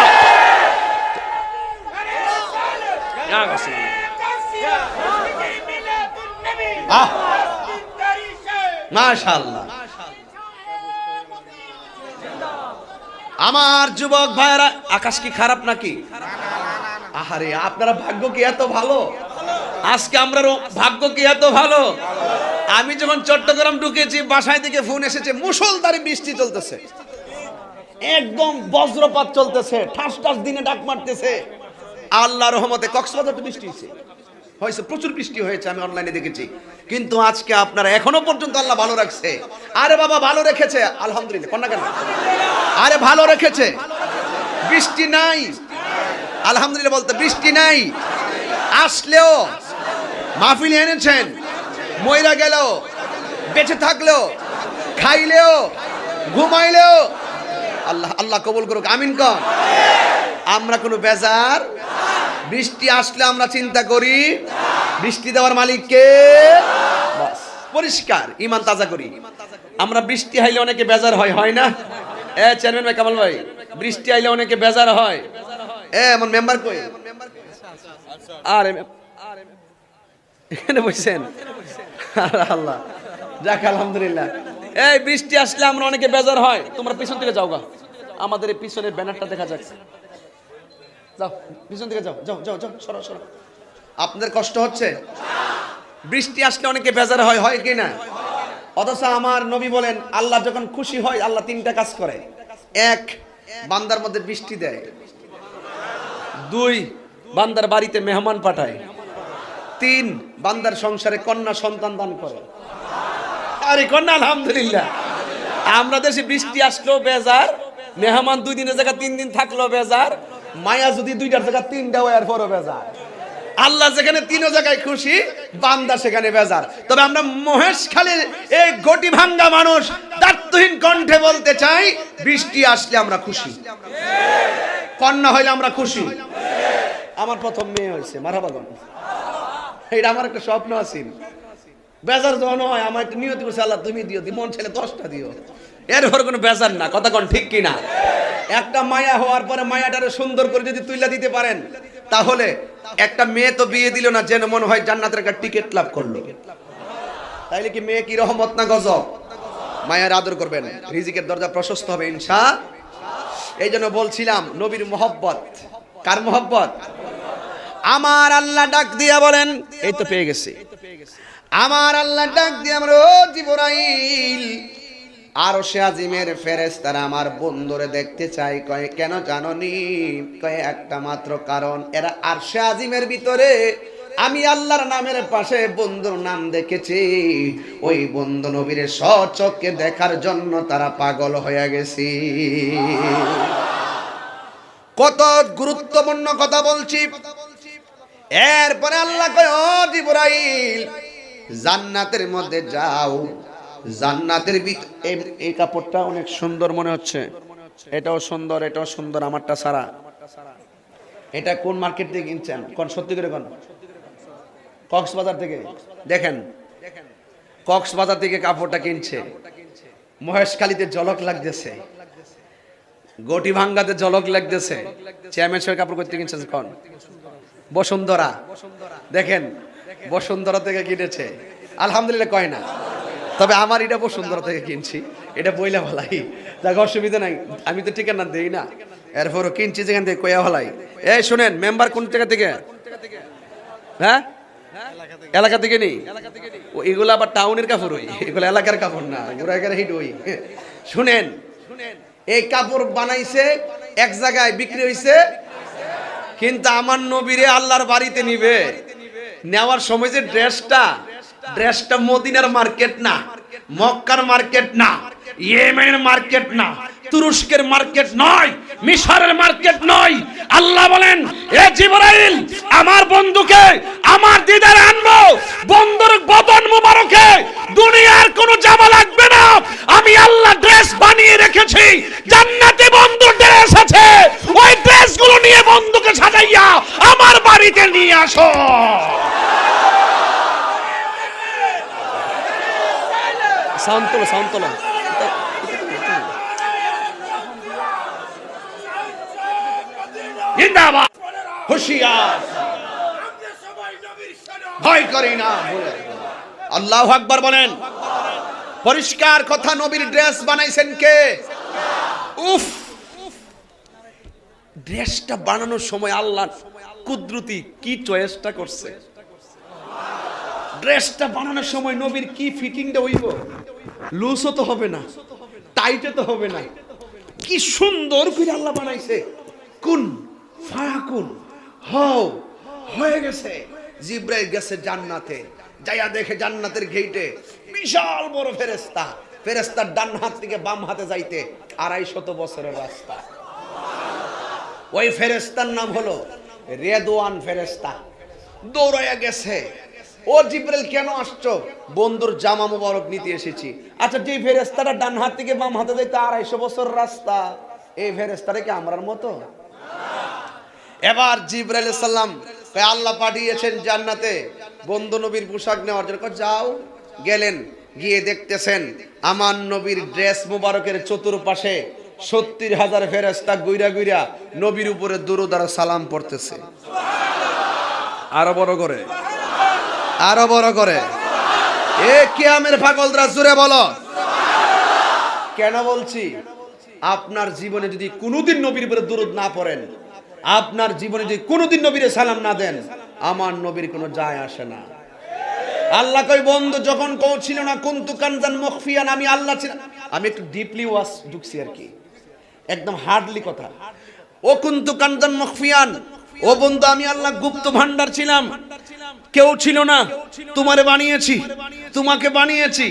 মাশাআল্লাহ। আমার যুবক ভাইরা, আকাশ কি খারাপ নাকি? আহারে আপনারা ভাগ্য কি এত ভালো, আজকে আমরা ভাগ্য কি এত ভালো। আমি যখন চট্টগ্রাম ঢুকেছি, বাসায় থেকে ফোন এসেছে, মুষলধারে বৃষ্টি চলতেছে, একদম বজ্রপাত চলতেছে, ঠাস ঠাস দিনে ডাক মারতেছে। আল্লাহর রহমতে কক্সবাজার তো বৃষ্টি হয়েছে, প্রচুর বৃষ্টি হয়েছে, আমি অনলাইনে দেখেছি। কিন্তু আজকে আপনারা এখনো পর্যন্ত আল্লাহ ভালো রাখছে। আরে বাবা ভালো রেখেছে, আলহামদুলিল্লাহ। কন্যা কেন? আরে ভালো রেখেছে, বৃষ্টি নাই আলহামদুলিল্লাহ বলতে, বৃষ্টি নাই। আসলেও মাহফিল এনেছেন, মইরা গেলেও, বেঁচে থাকলেও, খাইলেও, ঘুমাইলেও আল্লাহ আল্লাহ কবুল করুক, আমিন কন। আমরা কোনো বেজার, বৃষ্টি আসলে আমরা চিন্তা করি বৃষ্টি দেওয়ার মালিক কে, বাস পরিষ্কার ঈমান তাজা করি। আমরা বৃষ্টি আইলে অনেকে বেজার হয়, হয় না? চেয়ারম্যান ভাই, কামাল ভাই, বৃষ্টি আইলে অনেকে বেজার হয়। এমন মেম্বার কই? আরে এখানে বসেন, আল্লাহ যাক আলহামদুলিল্লাহ। এই বৃষ্টি আসলে আমরা অনেকে বেজার হয়। তোমরা পিছন থেকে যাও গা, আমাদের এই পিছনের ব্যানারটা দেখা যাচ্ছে, যাও পিছন থেকে যাও, যাও যাও যাও, সরো সরো। আপনাদের কষ্ট হচ্ছে? বৃষ্টি আসলে অনেকে বেজার হয়, হয় কি না? অথচ আমার নবী বলেন, আল্লাহ যখন খুশি হয় আল্লাহ তিনটা কাজ করে। এক, বান্দার মধ্যে বৃষ্টি দেয়। দুই, বান্দার বাড়িতে মেহমান পাঠায়। তিন, বান্দার সংসারে কন্যা সন্তান দান করে। আরে কন্যা আলহামদুলিল্লাহ। আমরা দেশে বৃষ্টি আসলেও বেজার, মেহমান 2 দিনের জায়গা 3 দিন থাকলেও বেজার, মায়া যদি 2টার জায়গা 3টা হওয়ার পরও বেজার। আল্লাহ যেখানে 3 জায়গায় খুশি, বান্দা সেখানে বেজার। তবে আমরা মহেশখালীর এই গটি ভাঙ্গা মানুষ দায়িত্বহীন কণ্ঠে বলতে চাই, বৃষ্টি আসলে আমরা খুশি, কন্যা হইলে আমরা খুশি। আমার প্রথম মেয়ে হয়েছে, মারহাবা গন। এটা আমার একটা স্বপ্ন আছিল। বেজার যখন হয় আমার একটা নিয়তি করছে, আল্লাহ তুমি দিও, মন ছেলে 10টা দিও, এর পর কোনো বেজার না। কথা কোন ঠিক কিনা? একটা মায়া হওয়ার পরে মায়াটারে সুন্দর করে যদি তুইলা দিতে পারেন, তাহলে একটা মেয়ে তো বিয়ে দিল না যেন মনে হয় জান্নাতের একটা টিকিট লাভ করলো। তাইলে কি মেয়ে কি রহমত না গজব? মায়ের আদর করবেন, রিজিকের দরজা প্রশস্ত হবে ইনশাআল্লাহ। এই জন্য বলছিলাম নবীর মোহব্বত। কার মোহব্বত? আমার আল্লাহ ডাক দিয়া বলেন, এই তো পেয়ে গেছি। আমার আল্লাহ ডাক দিয়া আমরা, ও জিবরাইল, আরশে আজিমের ফেরেশতারা আমার বন্ধুরে দেখতে চাই। কয় কেন জাননি? কয় একটা মাত্র কারণ, এরা আরশে আজিমের ভিতরে আমি আল্লাহর নামের পাশে বন্ধুর নাম দেখেছি, ওই বন্ধু নবীর স্বচক্ষে দেখার জন্য তারা পাগল হয়ে গেছি। কত গুরুত্বপূর্ণ কথা বলছি। এরপরে আল্লাহ কয়, ও জিবরাইল, জান্নাতের মধ্যে যাও, জান্নাতের এই কাপড়টা অনেক সুন্দর মনে হচ্ছে, এটাও সুন্দর, এটাও সুন্দর, আমারটা সারা। এটা কোন মার্কেট থেকে কিনছেন? কোন সত্যি করে কোন? কক্সবাজার থেকে। দেখেন কক্সবাজার থেকে কাপড়টা কিনছে, মহেশখালীতে ঝলক লাগতেছে, গটি ভাঙ্গাতে ঝলক লাগতেছে। চেয়ারম্যান সাহেব কাপড় করতে কিনছেন কোন? বসুন্ধরা। দেখেন বসুন্ধরা থেকে কিনেছে, আলহামদুলিল্লাহ কয় না। তবে আমার এটা বসুন্ধরা থেকে কিনছি, এটা বইলা ভালাই, যাক অসুবিধা নাই, আমি তো ঠিকানা দেই না, এরপরও কিনছি যেখান থেকে কয়া ভালাই। এই শুনেন, মেম্বার কোন জায়গা থেকে? হ্যাঁ, এলাকা থেকে নেই। এগুলো আবার টাউনের কাপড়, হই এগুলো এলাকার কাপড় না, ঘুরাঘুরা হিট হই। শুনেন, এই কাপড় বানাইছে এক জায়গায়, বিক্রি হইছে, কিন্তু আমার নবীরে আল্লাহর বাড়িতে নিবে, নেওয়ার সময় যে ড্রেসটা মদিনার মার্কেট না, মক্কার মার্কেট না, ইয়েমেনের মার্কেট না, তুরস্কের মার্কেট নয়, মিশরের মার্কেট নয়। আল্লাহ বলেন, এ জিবরাইল, আমার বন্ধুকে আমার দিদারে আনবো, বন্ধুর বদন মুবারকে দুনিয়ার কোনো জামা লাগবে না, আমি আল্লাহ ড্রেস বানিয়ে রেখেছি, জান্নাতে বন্ধু ড্রেস আছে, ওই ড্রেসগুলো নিয়ে বন্ধুকে সাজাইয়া আমার বাড়িতে নিয়ে আসো। সান্তলা জিন্দাবাদ, হুঁশিয়ার, ভয় করি না। আল্লাহু আকবার বলেন। পরিষ্কার কথা, নবীর ড্রেস বানাইছেন কে? উফ, ড্রেসটা বানানোর সময় আল্লাহ কুদরতি কি চয়েসটা করছে। ড্রেসটা বানানোর সময় নবীর কি ফিটিংটা হইব, লুজও তো হবে না, টাইটও তো হবে না, কি সুন্দর করে আল্লাহ বানাইছে। কুন ফায়াকুন, হও, হয়ে গেছে। জিব্রাইল গেছে জান্নাতে, যাইয়া দেখে জান্নাতের গেটে বিশাল বড় ফেরেশতা, ফেরেশতার ডান হাত থেকে বাম হাতে যাইতে 250 বছরের রাস্তা। ওই ফেরেশতার নাম হলো রেদওয়ান ফেরেশতা। দৌড়াইয়া গেছে, ও জিব্রাইল কেন আসছো? বন্ধুর জামা মোবারক নিতে এসেছি। আচ্ছা, যে ফেরেশতাটা ডান হাত থেকে বাম হাতে যাইতে 250 বছর রাস্তা, এই ফেরেশতাটা কি আমরার মতো? এবার জিব্রাইল আলাইহিস সালাম আল্লাহ পাঠিয়েছেন জান্নাতে বন্ধু নবীর পোশাক নেওয়ার জন্য। যাও, গেলেন, গিয়ে দেখতেছেন আমার নবীর ড্রেস মোবারকের চতুর্পাশে 70,000 ফেরেশতা গুইরা গুইরা নবীর উপরে দুরূদ আর সালাম পড়তেছে। আরো বড় করে, আরো বড় করে, এ কিয়ামের পাগলরা জোরে বলো। কেন বলছি? আপনার জীবনে যদি কোনোদিন নবীর উপরে দুরূদ না পড়েন, আপনার জীবনে যদি কোনোদিন নবীরে সালাম না দেন, আমার নবীর কোনো যায় আসে না। আল্লাহ কই বন্ধু যখন কেউ ছিল না, কুনতু কানজান মুখফিয়ান, আমি আল্লাহ ছিলাম। আমি একটু ডিপলি ওয়াজ ঢুকছি আর কি, একদম হার্ডলি কথা। ও কুনতু কানজান মুখফিয়ান, ও বন্ধু আমি আল্লাহ গুপ্ত ভান্ডার ছিলাম, কেউ ছিল না, তোমারে বানিয়েছি, তোমাকে বানিয়েছি,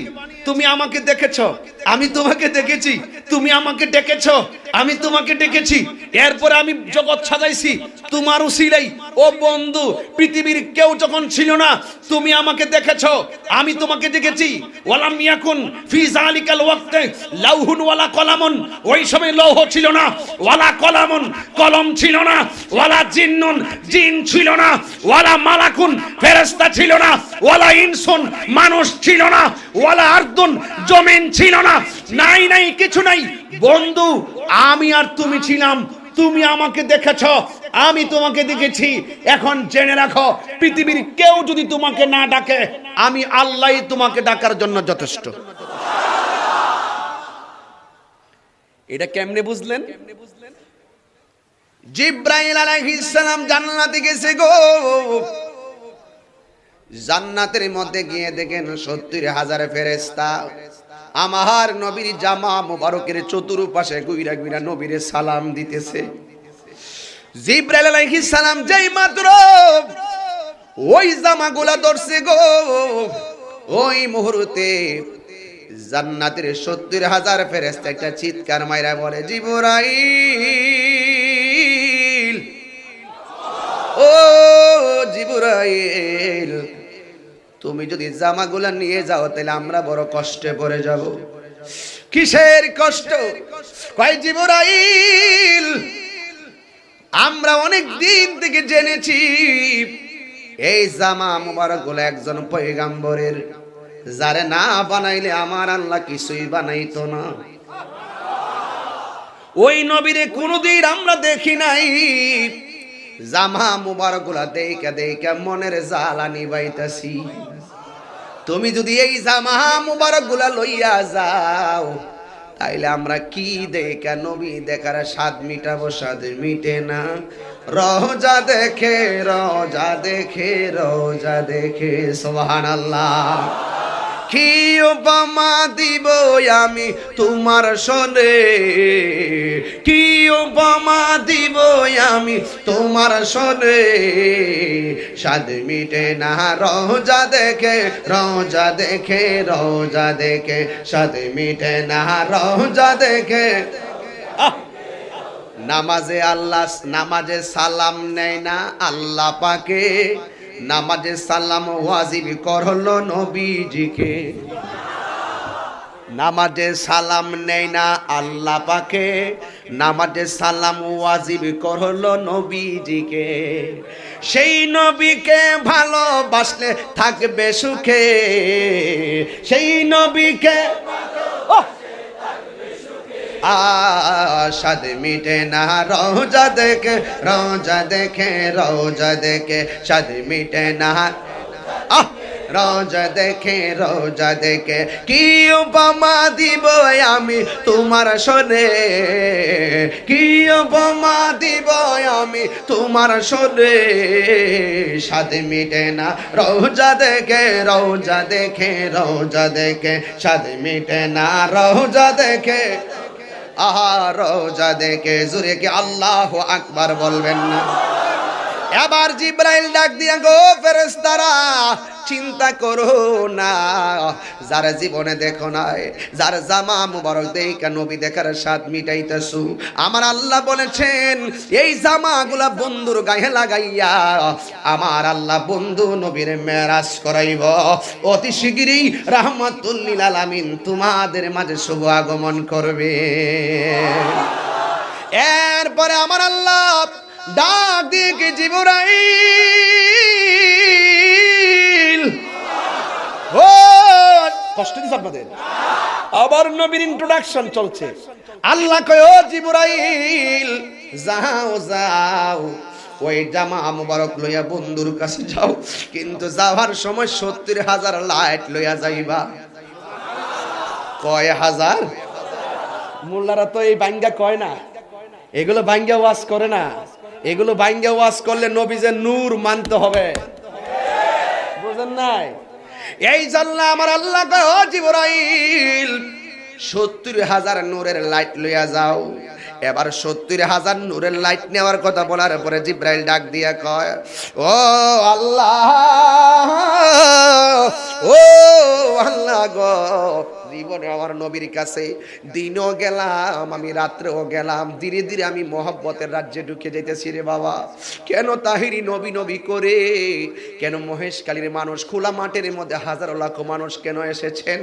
তুমি আমাকে দেখেছো, আমি তোমাকে দেখেছি, তুমি আমাকে ডেকেছো, আমি তোমাকে ডেকেছি, এরপরে আমি জগৎ সাজাইছি তোমার উসিলাই। ও বন্ধু, পৃথিবীর কেউ যখন ছিল না, তুমি আমাকে দেখেছো, আমি তোমাকে দেখেছি। ওয়ালাম ইয়াকুন ফি যালিকাল ওয়াক্তে লাউহুন ওয়ালা কলামুন, ওই সময় লৌহ ছিল না, ওয়ালা কলামুন, কলম ছিল না, ওয়ালা জিন্নুন, জিন ছিল না, ওয়ালা মালাকুন, ফেরেশতা ছিল না, ওয়ালা ইনসুন, মানুষ ছিল না, ওয়ালা আরদুন, জমিন ছিল না, নাই নাই কিছু নাই। বন্ধু আমি আর তুমি ছিলাম, তুমি আমাকে দেখেছো, আমি তোমাকে দেখেছি। এখন জেনে রাখো, পৃথিবীর কেউ যদি তোমাকে না ডাকে, আমি আল্লাহই তোমাকে ডাকার জন্য যথেষ্ট। এটা কেমনে বুঝলেন? জিব্রাইল আলাইহিস সালাম জান্নাতে গেছে গো, জান্নাতের মধ্যে গিয়ে দেখেন 70,000 ফেরেশতা আমার নবীর জামা মোবারকের চতুর্পাশে গুইরা গুইরা নবীরে সালাম দিতেছে। জিব্রাইল আলাইহিস সালাম যেই মাত্র ওই জামাগুলা ধরছে গো, ওই মুহূর্তে জান্নাতের 70,000 ফেরেশতা একটা চিৎকার মাইরা বলে, জিবরাইল, ও জিবরাইল, তুমি যদি জামাগুলা নিয়ে যাও তাহলে আমরা বড় কষ্টে পড়ে যাব। কিসের কষ্ট? কয় জিবরাইল, আমরা অনেক দিন থেকে জেনেছি এই জামা মুবারকগুলো একজন পয়গম্বরের, যারে না বানাইলে আমার আল্লাহ কিছুই বানাইতো না। ওই নবীরে কোনদিন আমরা দেখি নাই। জামা মুবারকগুলা দেইকা দেইকা মনের জ্বালা নিবাইতাছি। তুমি যদি এই জামা মুবারকগুলা লইয়া যাও, তাইলে আমরা কি দেখা নবী দেখার স্বাদ মিটাবো? স্বাদ মিটে না। রোজা দেখে, রোজা দেখে, রোজা দেখে, সুবহানাল্লাহ। কি উপমা দিব আমি তোমার শোনে, কি উপমা দিব আমি তোমার শোনে, স্বাদ মিটে না রোজা দেখে, রোজা দেখে, রোজা দেখে, স্বাদ মিটে না রোজা দেখে। নামাজে সালাম নেয় না আল্লাহ পাকে, নামাজে সালাম ওয়াজিব করলো নবীজিকে। নামাজে সালাম নেয় না আল্লাহ পাকে, নামাজে সালাম ওয়াজিব করলো নবীজিকে। সেই নবীকে ভালোবাসলে থাকবে সুখে, সেই নবীকে আশাদ মিটে না রোজা দেখে, রোজা দেখে, রোজা দেখে সাদ মিটে না রোজা দেখে, রোজা দেখে। কি উপমা দিব আমি তোমার শোনে, কি উপমা দিব আমি তোমার শোনে, সাদ মিটে না রোজা দেখে, রোজা দেখে, রোজা দেখে সাদ মিটে না রোজা দেখে, আহা রোজা দেখে। জোরে কি আল্লাহু আকবার বলবেন না? এবার জিব্রাইল ডাক দিয়া, গো ফেরেশতারা চিন্তা করো না, যারা জীবনে দেখো নাই, যার জামা মুবারক দেখে নবী দেখার স্বাদ মিটাইতেছু, আমার আল্লাহ বলেছেন এই জামাগুলা বন্ধুর গায়ে লাগাইয়া আমার আল্লাহ বন্ধু নবীর মেরাজ করাইব। অতি শিগগিরই রাহমাতুল লিল আলামিন তোমাদের মাঝে শুভ আগমন করবে। এরপরে আমার আল্লাহ ডাক দিয়ে কি জিবরাইল, ও কষ্ট দিস আপনাদের, আবার নবীর ইন্ট্রোডাকশন চলছে। আল্লাহ কয়, ও জিবরাইল যাও যাও ওই জামা মুবারক লইয়া বন্ধুর কাছে যাও, কিন্তু যাওয়ার সময় 70,000 লাইট লইয়া যাইবা। কয় হাজার? মোল্লারা তো এই বাঙ্গা কয় না, এগুলো বাঙ্গা ওয়াজ করে না, এগুলো বাঙ্গা ওয়াজ করলে নবীজের নূর মানতে হবে, বুঝেন নাই? এই জন্য আমার আল্লাহ কয়, ও জিবরাইল 70,000 নূরের লাইট লইয়া যাও। এবার 70,000 নূরের লাইট নেওয়ার কথা বলার পরে জিবরাইল ডাক দিয়া কয়, ও আল্লাহ, ও আল্লাহ গো, জীবনে আমার নবীর কাছে দিনও গেলাম, আমি রাত্রেও গেলাম, ধীরে ধীরে আমি মহব্বতের রাজ্যে ঢুকে যাইতেছি রে বাবা। কেন তাহিরি নবী নবী করে, কেন মহেশখালীর মানুষ, খোলা মাঠের মধ্যে হাজারো লাখ মানুষ কেন এসেছেন?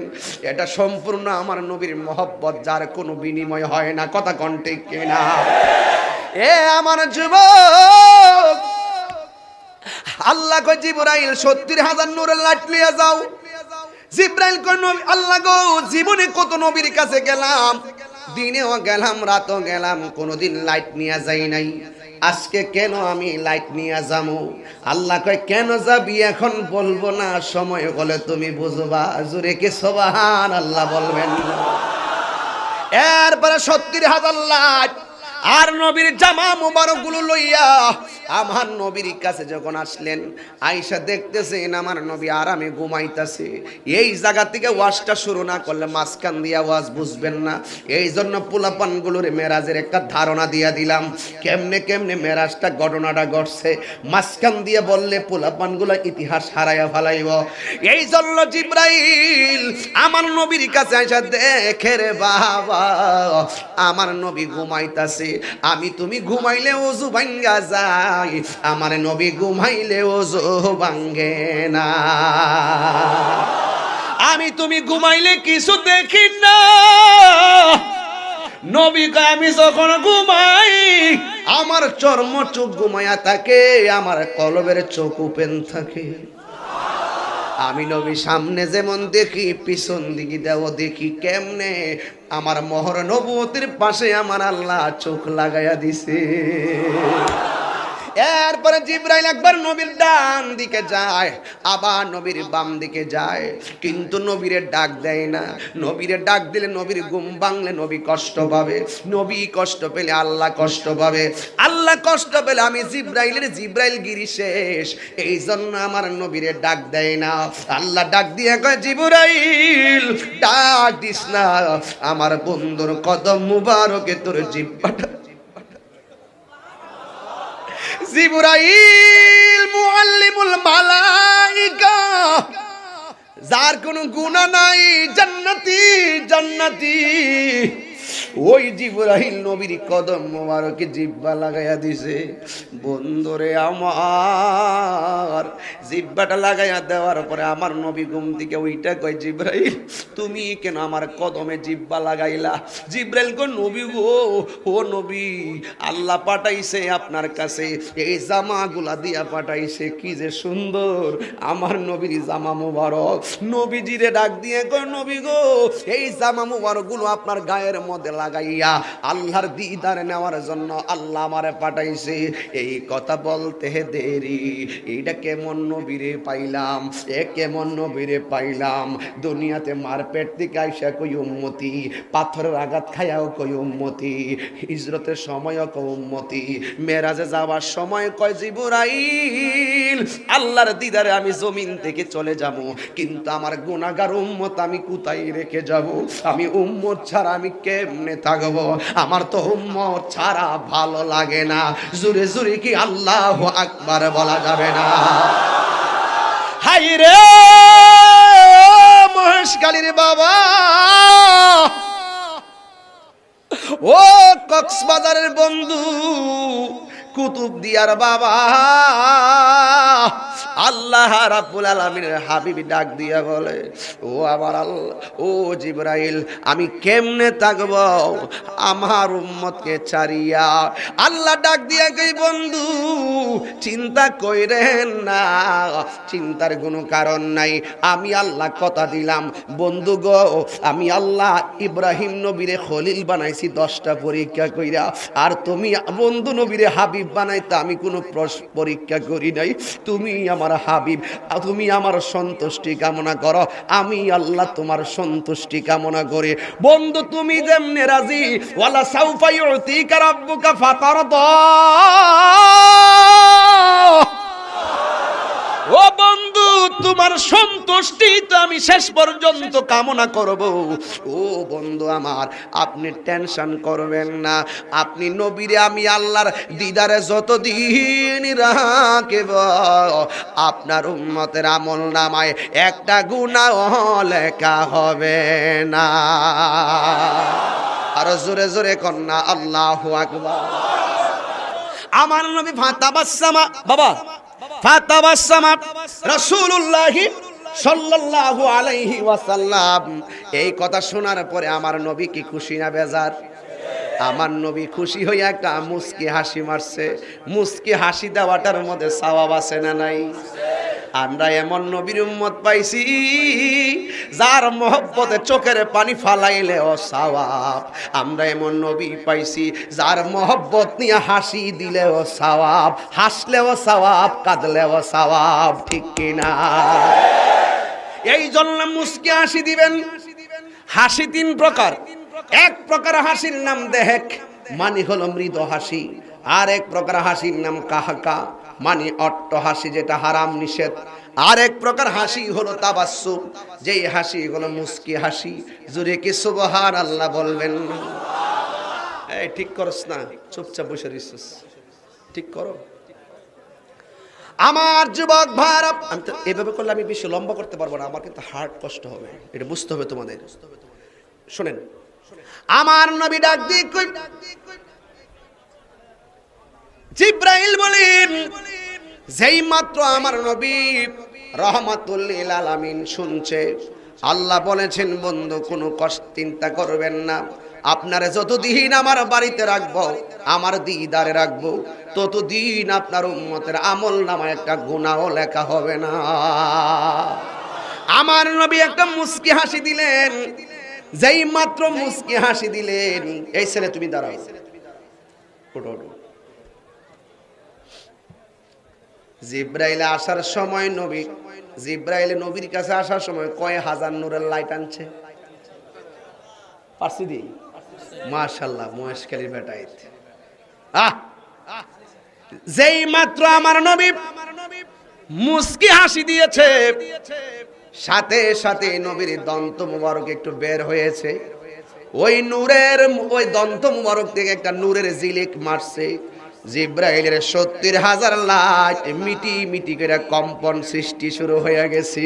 এটা সম্পূর্ণ আমার নবীর মহব্বত, যার কোনো বিনিময় হয় না। কথা কোন ঠিক কিনা? এ আমার যুবক, আল্লাহ কয় জিবরাইল 70,000 নূরের লাইট লিয়ে যাও। জিবরাইল কয়, আল্লাহ গো, জীবনে কত নবীর কাছে গেলাম, দিনেও গেলাম রাতও গেলাম, কোনোদিন লাইট নিয়ে যাই নাই, আজকে কেন আমি লাইট নিয়ে যাবো? আল্লাহ কয়, কেন যাবি এখন বলবো না, সময় হলে তুমি বুঝবা। জোরে কি সুবহানাল্লাহ বলবেন? এরপরে 70,000 লাইট আর নবীর জামা মুবারক গুলো লইয়া আমার নবীর কাছে যখন আসলেন, আয়েশা দেখতেছেন আমার নবী আরামে ঘুমাইতেছে। এই জায়গা থেকে ওয়াজটা শুরু না করলে মাঝখান দিয়া ওয়াজ বুঝবেন না, এই জন্য পোলাপান গুলোর মেরাজের একটা ধারণা দিয়া দিলাম, কেমনে কেমনে মেরাজটা ঘটনাটা ঘটছে। মাঝখান দিয়ে বললে পোলাপান গুলো ইতিহাস হারাইয়া ফেলাইব। এই জন্য জিবরাইল আমার নবীর কাছে আয়েশা, দেখে রে বাবা, আমার নবী ঘুমাইতেছে, আমি তুমি ঘুমাইলে ওযু ভাঙ্গা যায়, আমার নবী ঘুমাইলে ওযু ভাঙ্গে না। আমি তুমি ঘুমাইলে কিছু দেখি না, নবী কয় আমি যখন ঘুমাই আমার চর্ম চোখ ঘুমায়া থাকে, আমার কলবের চোখ ওপেন থাকে। আমি নবী সামনে যেমন দেখি, পিছন দিকে দেও দেখি, কেমনে আমার মোহর নবুয়তের পাশে আমার আল্লাহ চোখ লাগাইয়া দিছে। এরপরে জিবরাইল একবার নবীর ডান দিকে যায়, আবার নবীর বাম দিকে যায়, কিন্তু নবীরে ডাক দেয় না। নবীরে ডাক দিলে নবীর ঘুম ভাঙলে নবী কষ্ট পাবে, নবী কষ্ট পেলে আল্লাহ কষ্ট পাবে, আল্লাহ কষ্ট পেলে আমি জিবরাইল গিরি শেষ। এই জন্য আমার নবীরে ডাক দেয় না। আল্লাহ ডাক দিয়ে কয়, জিবরাইল ডাক দিস না, আমার বন্ধুর কদম মুবারকে তোর জিহ্বাটা। জিবরাইল মুআল্লিমুল মালাইকা, যার কোনো গুনাহ নাই, জান্নাতি জান্নাতি, ওই জিবরাইল নবীর কদম মোবারকে জিব্বা লাগাইয়া দিছে। বন্ধুরে আমার, জিব্বাটা লাগাইয়া দেওয়ার পরে আমার নবী ঘুম থেকে ওইটা কয়, জিবরাইল তুমি কেন আমার কদমে জিব্বা লাগাইলা? জিবরাইল কয়, নবী গো, ও নবী, আল্লাহ পাঠাইছে আপনার কাছে, এই জামাগুলা দিয়া পাঠাইছে, কি যে সুন্দর আমার নবীর জামা মুবারক। নবীজিরে ডাক দিয়ে কয়, নবী গো, এই জামা মুবারক গুলো আপনার গায়ের মধ্যে লাগাইয়া আল্লাহর দিদার নেওয়ার জন্য আল্লাহ আমারে পাঠাইছে। এই কথা বলতে দেরি, এইটা কেমন নবীরে পাইলাম, এ কেমন নবীরে পাইলাম। দুনিয়াতে মারপেট থেকে আইসা কই উম্মতি, পাথরের আঘাত খায়াও কই উম্মতি, হিজরতের সময়ও কই উম্মতি, মেরাজে যাওয়ার সময় কয় জিবরাইল আল্লাহর দিদারে আমি জমিন থেকে চলে যাব, কিন্তু আমার গুনাহগার উম্মত আমি কোথায় রেখে যাব? আমি উম্মত ছাড়া আমি কেমনে থাকবো? আমার তো উম্মত ছাড়া ভালো লাগে না। জোরে জোরে কি আল্লাহু আকবার বলা যাবে না? হাই রে মহেশখালীর বাবা, ও কক্সবাজারের বন্ধু, কুতুবদিয়ার বাবা, আল্লাহ রাব্বুল আলামিনের হাবিব ডাক দিয়া বলে, ও আমার আল্লাহ, ও জিবরাইল, আমি কেমনে থাকব আমার উম্মতকে ছাড়িয়া? আল্লাহ ডাক দিয়া কই, বন্ধু চিন্তা কইরেন না, চিন্তার কোনো কারণ নাই। আমি আল্লাহ কথা দিলাম, বন্ধু গো, আমি আল্লাহ ইব্রাহিম নবীরে খলিল বানাইছি 10টা পরীক্ষা কইরা, আর তুমি বন্ধু নবীরে হাবিব বানাইতে আমি কোনো পরীক্ষা করি নাই। তুমি আমার হাবিব, তুমি আমার সন্তুষ্টি কামনা করো, আমি আল্লাহ তোমার সন্তুষ্টি কামনা করে। বন্ধু তুমি যেমনে রাজি, ওয়ালা সাউফা ইউতিকা রাব্বুকা ফাতারদা, ও বন্ধু তোমার সন্তুষ্টি তো আমি শেষ পর্যন্ত কামনা করব। ও বন্ধু আমার, আপনি টেনশন করবেন না, আপনি নবীরে আমি আল্লাহর দিদারে যতদিন রাখব, আপনার উম্মতের আমল নামায় একটা গুনাহ লেখা হবে না। আর জোরে জোরে কন্যা আল্লাহু আকবার। আমার নবী ফাতাবাসসামা, বাবা ফাতাবাসসামা রাসূলুল্লাহ সাল্লাল্লাহু আলাইহি ওয়াসাল্লাম, এই কথা শোনার পরে আমার নবী কি খুশি না বেজার? আমার নবী খুশি হইয়া একটা মুস্কি হাসি মারছে। মুস্কি হাসি দেওয়াটার মধ্যে সওয়াব আছে না নাই? আমরা এমন নবীর উম্মত পাইছি যার মহব্বতে চোখের পানি ফালাইলেও সওয়াব। আমরা এমন নবী পাইছি যার মহব্বত নিয়ে হাসি দিলেও সওয়াব, হাসলেও সওয়াব, কাঁদলেও সওয়াব, ঠিক কিনা? এই জন্য মুস্কি হাসি দিবেন। হাসি 3 প্রকার। এক প্রকার হাসির নাম দেহেক, মানে হলো মৃদু হাসি। আর এক প্রকার হাসির নাম কাহাকা, মানে অট্ট হাসি, যেটা হারাম নিষেধ। আর এক প্রকার হাসি হলো তাবাসসুম, যেই হাসি হলো মুস্কি হাসি। জোরে কি সুবহানাল্লাহ বলবেন? এই ঠিক করস না, চুপচাপ বসে রইছিস, ঠিক করো। আমার যুবক ভাইরা, আমি তো এভাবে করলে আমি বেশি লম্বা করতে পারবো না, আমার কিন্তু হার্ট কষ্ট হবে, এটা বুঝতে হবে তোমাদের। শুনেন, আমার নবী ডাক দিয়ে কই, জিবরাইল বলেন, যেই মাত্র আমার নবী রহমাতুল লিল আলামিন শুনছে, আল্লাহ বলেছেন, বন্ধু কোনো কষ্ট চিন্তা করবেন না, আপনারা যতদিন আমার বাড়িতে রাখবো, আমার দিদারে রাখবো, ততদিন আপনার উম্মতের আমল নামায় একটা গুনাহ লেখা হবে না। আমার নবী একটা মুস্কি হাসি দিলেন। যেই মাত্র মুস্কি হাসি দিলেন, এই ছেলে তুমি দাঁড়াও, ওঠো ওঠো। জিবরাইল আসার সময় নবী, জিবরাইল নবীর কাছে আসার সময় কয় হাজার নূরের লাইট আনছে? পারছি দি? মাশাআল্লাহ, মহেশখালীর বেটাই। যেই মাত্র আমার নবী মুস্কি হাসি দিয়েছে, সাথে সাথে নবীর দন্ত মুবারক একটু বের হয়েছে। ওই নূরের, ওই দন্ত মুবারক থেকে একটা নূরের জিলিক মারছে। জিবরাইলের 70,000 লাইট মিটি মিটি করে কম্পন সৃষ্টি শুরু হয়ে গেছে।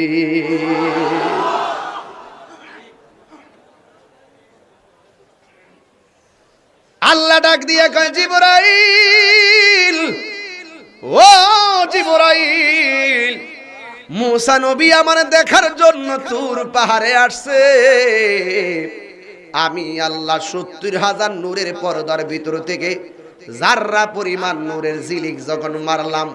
আল্লাহ ডাক দিয়ে কয় জিবরাইল, ও জিবরাইল, মুসা নবী আমার দেখার জন্য তুর পাহাড়ে আসছে। আমি আল্লাহ 70,000 নূরের পর্দার ভিতর থেকে জাররা পরিমাণ নূরের ঝিলিক যখন মারলাম,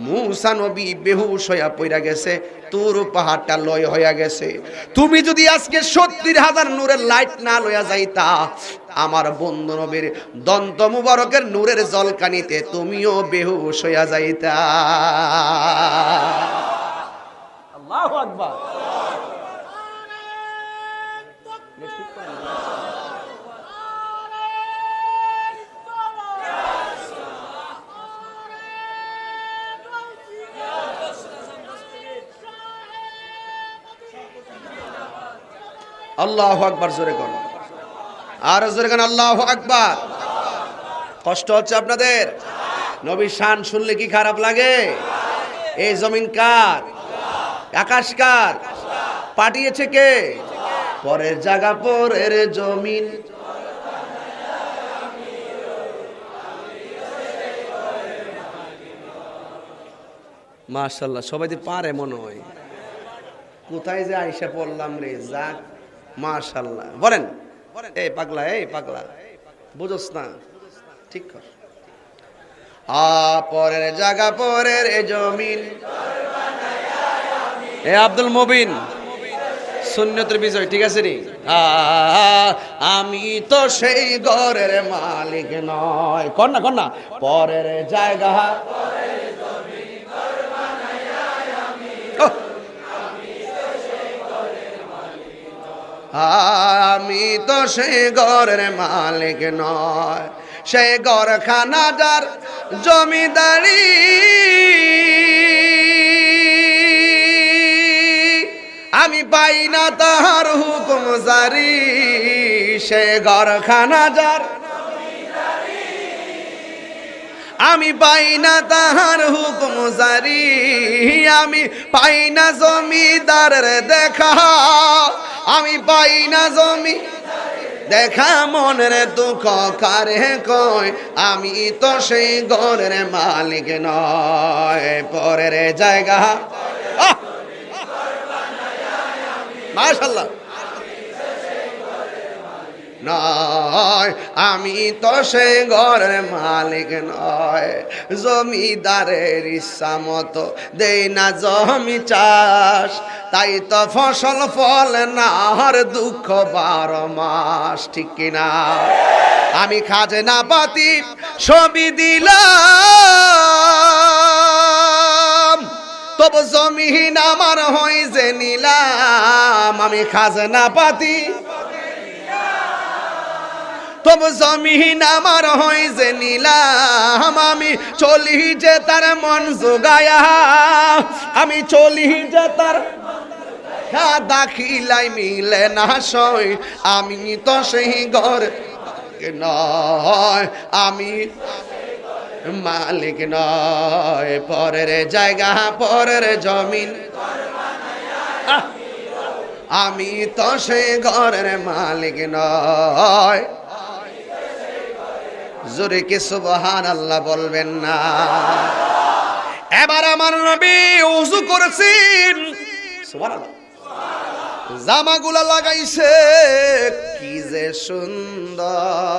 মুসা নবী বেহুশ হইয়া পইরা গেছে, তুর পাহাড়টা লয় হইয়া গেছে। তুমি যদি আজকে 70,000 নূরের লাইট না লইয়া যাইতা, আমার বন্ধু নবীর দন্ত মুবারকের নূরের জলকানিতে তুমিও বেহুশ হইয়া যাইতা। আল্লাহু আকবার। আল্লাহু আকবার জোরে কোন, আর জোরে কোন আল্লাহু আকবার। কষ্ট হচ্ছে আপনাদের? নবীর শান শুনলে কি খারাপ লাগে? এই জমিন কার? আকাশ কার? পাঠিয়েছে কে? পরের জায়গা পরের জমিন। মাশাআল্লাহ, সবাই তো পারে মনে হয়। কোথায় যে আইসা পড়লাম রে, যাক মাশাআল্লাহ। বলেন এই পাগলা, এই পাগলা বুঝোস না, ঠিক কর। পরের জায়গা পরের জমিন। এ আব্দুল মুবিন, সুন্নতের বিজয়, ঠিক আছে রে? আমি তো সেই ঘরের মালিক নয়, কর না কর না। পরের জায়গা আমি তো সেই ঘরের মালিক নয়, সেই ঘরখানা যার জমিদারি, আমি পাই না তাহার হুকুম জারি। সে ঘরখানা যার আমি পাই না তাহার হুকুম জারি, আমি পাই না জমিদারের দেখা, আমি পাই না জমি দেখা। মনের দুঃখ কারে কয়, আমি তো সেই ঘরের মালিক নয়। পরের জায়গা, মাশাআল্লাহ, নয়, আমি তো সেই ঘরের মালিক নয়। জমিদারের ইচ্ছা মতো দেই না জমি চাষ, তাই তো ফসল ফল না হর দুঃখ 12 মাস, ঠিক কিনা? আমি খাজনা পাতি সবই দিলাম, তবু জমিহীন আমার হই যে নিলাম। আমি খাজনা পাতি তবু জমিহীন আমার হই যে নিলাম। আমি চলি যে তার মন জোগায়া, আমি চলি যে তার দাখিলাই মিলে না সই। আমি তো সেই ঘর নয়, আমি মালিক নয়। পরের জায়গা পরের জমিন, আমি তো সেই ঘরের মালিক নয়। জোরে কি সুবহানাল্লাহ বলবেন না? এবার আমার নবী ওযু করেছেন, সুবহানাল্লাহ, জামাগুলা লাগাইছে, কি যে সুন্দর।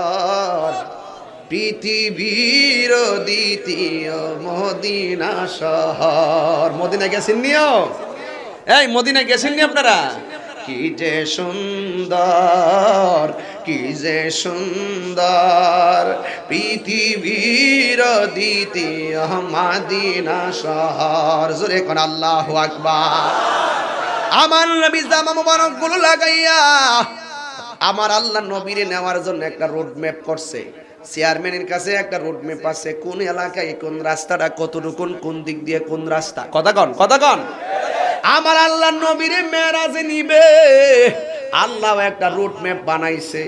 পৃথিবীর দ্বিতীয় মদিনা শহর। মদিনা গেছেন নিও? এই মদিনা গেছেন নি আপনারা? কি যে সুন্দর, কি যে সুন্দর। পৃথিবীর দ্বিতীয় মদিনা শহর। জোরে কোন আল্লাহু আকবার। আমার নবী জামা মুবারক গুলো লাগাইয়া আমার আল্লাহ নবীরে নেওয়ার জন্য একটা রোড ম্যাপ করছে। চেয়ারম্যানের কাছে একটা রোড ম্যাপ আছে, কোন এলাকায় কোন রাস্তাটা কতটুকু, কোন দিক দিয়ে কোন রাস্তা। কথা কন, কথা কন। আমার আল্লাহ নবীরে মেরাজে নিবে, আল্লাহ একটা রুট ম্যাপ বানাইছে।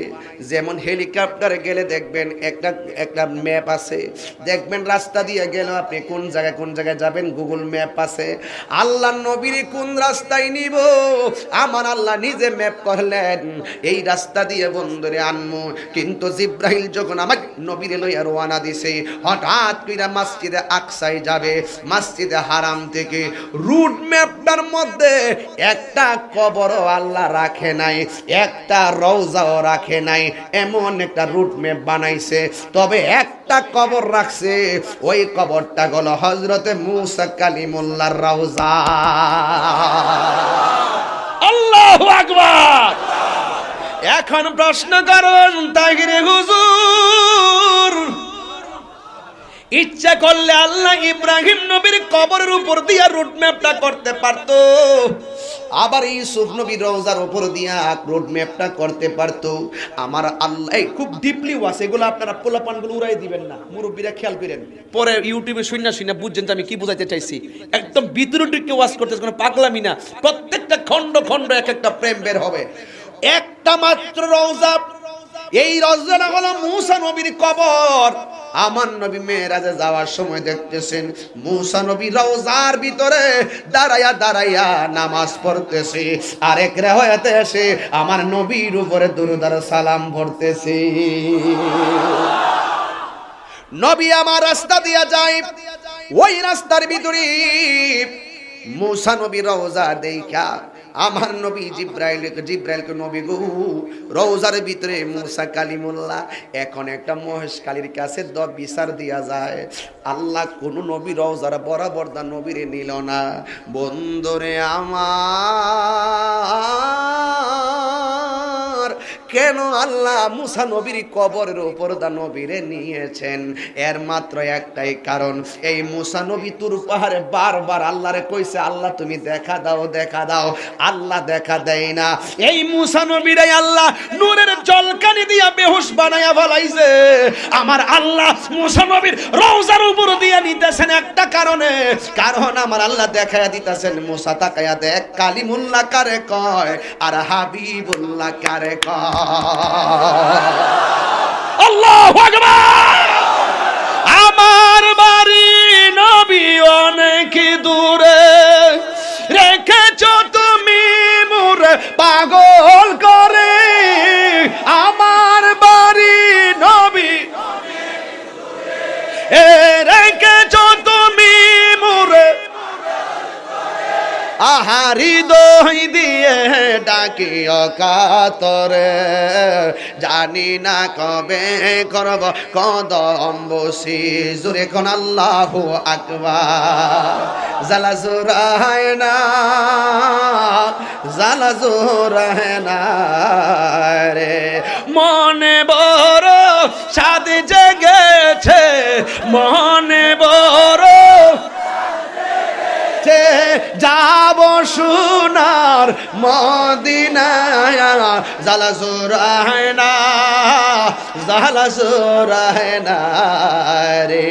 যেমন হেলিকপ্টারে গেলে দেখবেন একটা একটা ম্যাপ আছে, দেখবেন রাস্তা দিয়ে গেলে আপনি কোন জায়গায় যাবেন গুগল ম্যাপ আছে। আল্লাহ নবীর কোন রাস্তায় নিব আমার আল্লাহ নিজে ম্যাপ করলেন, এই রাস্তা দিয়ে বন্ধুরে আনমু। কিন্তু জিব্রাইল যখন আমার নবীরে লইয়া রওনা দিছে, হঠাৎ কইরা মসজিদে আকসায় যাবে, মসজিদে হারাম থেকে রুট ম্যাপটার মধ্যে একটা কবরও আল্লাহ রাখে নাই, একটা রওজাও রাখে নাই, এমন একটা রুট ম্যাপ বানাইছে। তবে একটা কবর রাখছে, ওই কবরটা হলো হযরতে মুসা কালিমুল্লাহর রওজা। আল্লাহু আকবার। এখন প্রশ্ন করেন তাগিরে হুজুর, ইচ্ছা করলে আল্লাহ ইব্রাহিম নবীর কবরের উপর দিয়া রুট ম্যাপটা করতে পারতো, আবার ইউসুফ নবীর রওজার উপর দিয়া রোড ম্যাপটা করতে পারতো। আমার আল্লাহ খুব ডিপলি ওয়াস, এগুলো আপনারা পোলাপানগুলো উড়াই দিবেন না, মুরব্বীরা খেয়াল করেন। পরে ইউটিউবে শুনে বুঝছেন যে আমি কি বুঝাইতে চাইছি। একদম বিদ্রোহীকে ওয়াজ করতেছে, কোনো পাগলামি না। প্রত্যেকটা খণ্ড খণ্ড এক একটা প্রেম বের হবে। একটা মাত্র রওজা, এই রওজাটা হলো মুসা নবীর কবর। আমার নবী মেরাজে যাওয়ার সময় দেখতেছেন মুসা নবী রওজার ভিতরে দাঁড়ায়া দাঁড়াইয়া নামাজ পড়তেছে, আরেক রিওয়ায়াতে এসে আমার নবীর উপরে দুরূদ আর সালাম পড়তেছে। নবী আমার রাস্তা দিয়া যায়, ওই রাস্তার ভিতরে মুসা নবী রওজা দেখা আমার নবী জিব্রাইলকে নবী গো রওজার ভিতরে মুসা কালিমুল্লাহ, এখন একটা মহেশ কালীর কাছে বিচার দিয়া যায়। আল্লাহ কোন নবী রওজার বরাবর দা নবীরে নিল না। বন্ধুরে আমার, কেন আল্লাহ মুসা নবীর কবরের উপর দা নবীরে নিয়েছেন? এর মাত্র একটাই কারণ, এই মুসা নবী তুর পাহাড়ে বারবার আল্লাহরে কইছে, আল্লাহ তুমি দেখা দাও, দেখা দাও। আল্লাহ দেখা দেয় না। এই মুসা নবীরে আল্লাহ নূরের জলকানি দিয়া বেহুশ বানায়া ফলাইছে। আমার আল্লাহ মুসা নবীর রওজার উপর দিয়া নিতেছেন একটা কারণে, কারণ আমার আল্লাহ দেখায়া দিতেছেন, মুসা তাকায়া দেখ কালিমুল্লাহ কারে কয় আর হাবিবুল্লাহ কারে কয়। আল্লাহু আকবার। আমার বাড়ি নবী অনেক দূরে, রেখেছ তুমি মোরে পাগল করে। আমার বাড়ি নবী রেখেছ তুমি মোরে, আহারি দই দিয়ে ডাকি অকাতরে, জানি না কবে করব কদম বসি। জোরে কোন আল্লাহু আকবার। জালা জোরায় না, জালা জোরায় না রে, মনে বড় সাদ জেগেছে, মনে বড় যাব সোনার মদিনায়। জালা জোরায় না, জালা জোরায় না রে,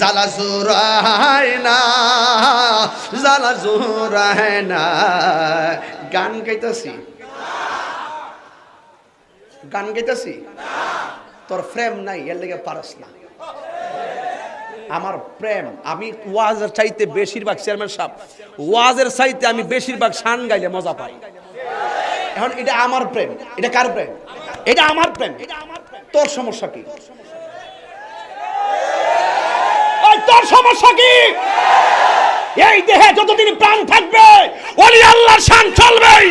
জালা জোরায় না, জালা জোরায় না। গান গাইতেছি, গান গাইতেছি, তোর প্রেম নাই এর লেগে পারস না। আমার প্রেম, আমি ওয়াজের চাইতে বেশিরভাগ চেয়ারম্যান সাহেব ওয়াজের চাইতে আমি বেশিরভাগ শান গাইলে মজা পাই। এখন এটা আমার প্রেম, এটা কার প্রেম? এটা আমার প্রেম। তোর সমস্যা কি? তোর সমস্যা কি? এই দেহে যতদিন প্রাণ থাকবে ওলি আল্লাহর শান চলবেই।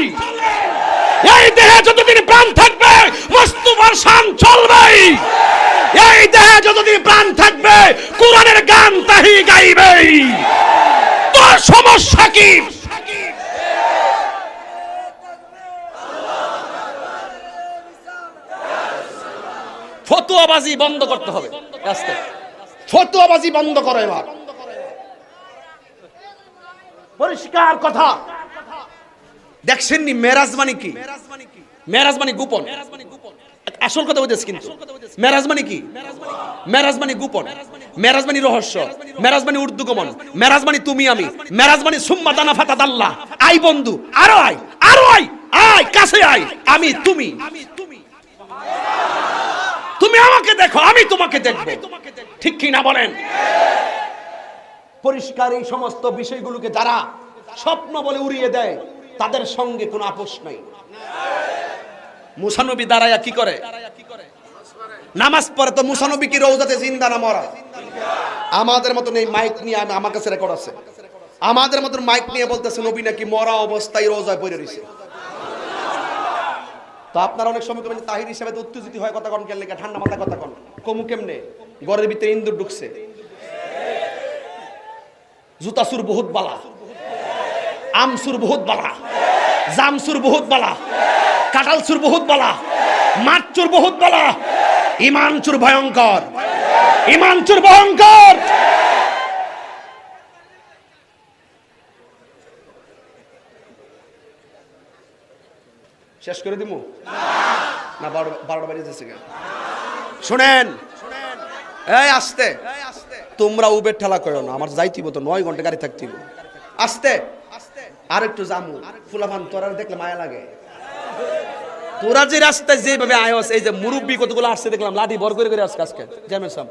এই দেহে যতদিন প্রাণ থাকবে মুস্তাফার শান চলবেই। এই দেহে যতদিন প্রাণ থাকবে কোরআনের গান তাহি গাইবেই। তোর সমস্যা কি? ফতুয়াবাজি বন্ধ করতে হবে। আস্তে ফতুয়াবাজি বন্ধ করো এবার। পরিষ্কার কথা। দেখছেন নি মেরাজ মানে কি? মেরাজ মানে গোপন। আসল কথা বলতেছি কিন্তু মেরাজ মানে কি? মেরাজ মানে গোপন, মেরাজ মানে রহস্য, মেরাজ মানে ঊর্ধ্বগমন, মেরাজ মানে তুমি আমি, মেরাজ মানে সুম্মা দানা ফাতাদাল্লাহ। আই বন্ধু, আরো আই, আরো আই, আয়, কাছে আয়, আমি তুমি, তুমি আমাকে দেখো, আমি তোমাকে দেখবো, ঠিক কি না বলেন? পরিষ্কার এই সমস্ত বিষয়গুলোকে যারা স্বপ্ন বলে উড়িয়ে দেয় তাদের সঙ্গে কোনো আপোষ নাই। মুসা নবী দাঁড়ায়া কি করে? নামাজ পড়ে। তো মুসা নবী কি রওজাতে জিন্দা না মরা? আমাদের মতন এই মাইক নিয়ে, আমার কাছে রেকর্ড আছে, আমাদের মতন মাইক নিয়ে বলতেছে নবী নাকি মরা অবস্থায় রোজায় পড়ে রইছে। তো আপনারা অনেক সময় কবেন তাহির হিসেবে তো উত্তেজিত হয়, কথা কন কেন লেখা, ঠান্ডা মাথা কথা কন, কমু কেমনে? ঘরের ভিতরে ইন্দুর ঢুকছে, জুতাসুর বহুত বালা, আমসুর বহুত বালা, জামসুর বহুত বালা, কাঁঠালসুর বহুত বালা, মাছচুর বহুত বালা, ইমানচুর ভয়ঙ্কর, ইমানচুর ভয়ঙ্কর। শেষ করে দিমু না? 12টা বাজে যাচ্ছে। শুনেন, এই আস্তে, তোমরা উবের ঠেলা করো না, আমার যাইতিব তো 9 ঘন্টা গাড়ি থাকতিব। আস্তে আর একটু জামু, ফুলাফান তোরা দেখলে মায়া লাগে। তোরা যে রাস্তায় যেভাবে আয়স, এই যে মুরব্বী কতগুলো আসছে দেখলাম, লাঠি বর করে আজকে আজকে জানেন সব,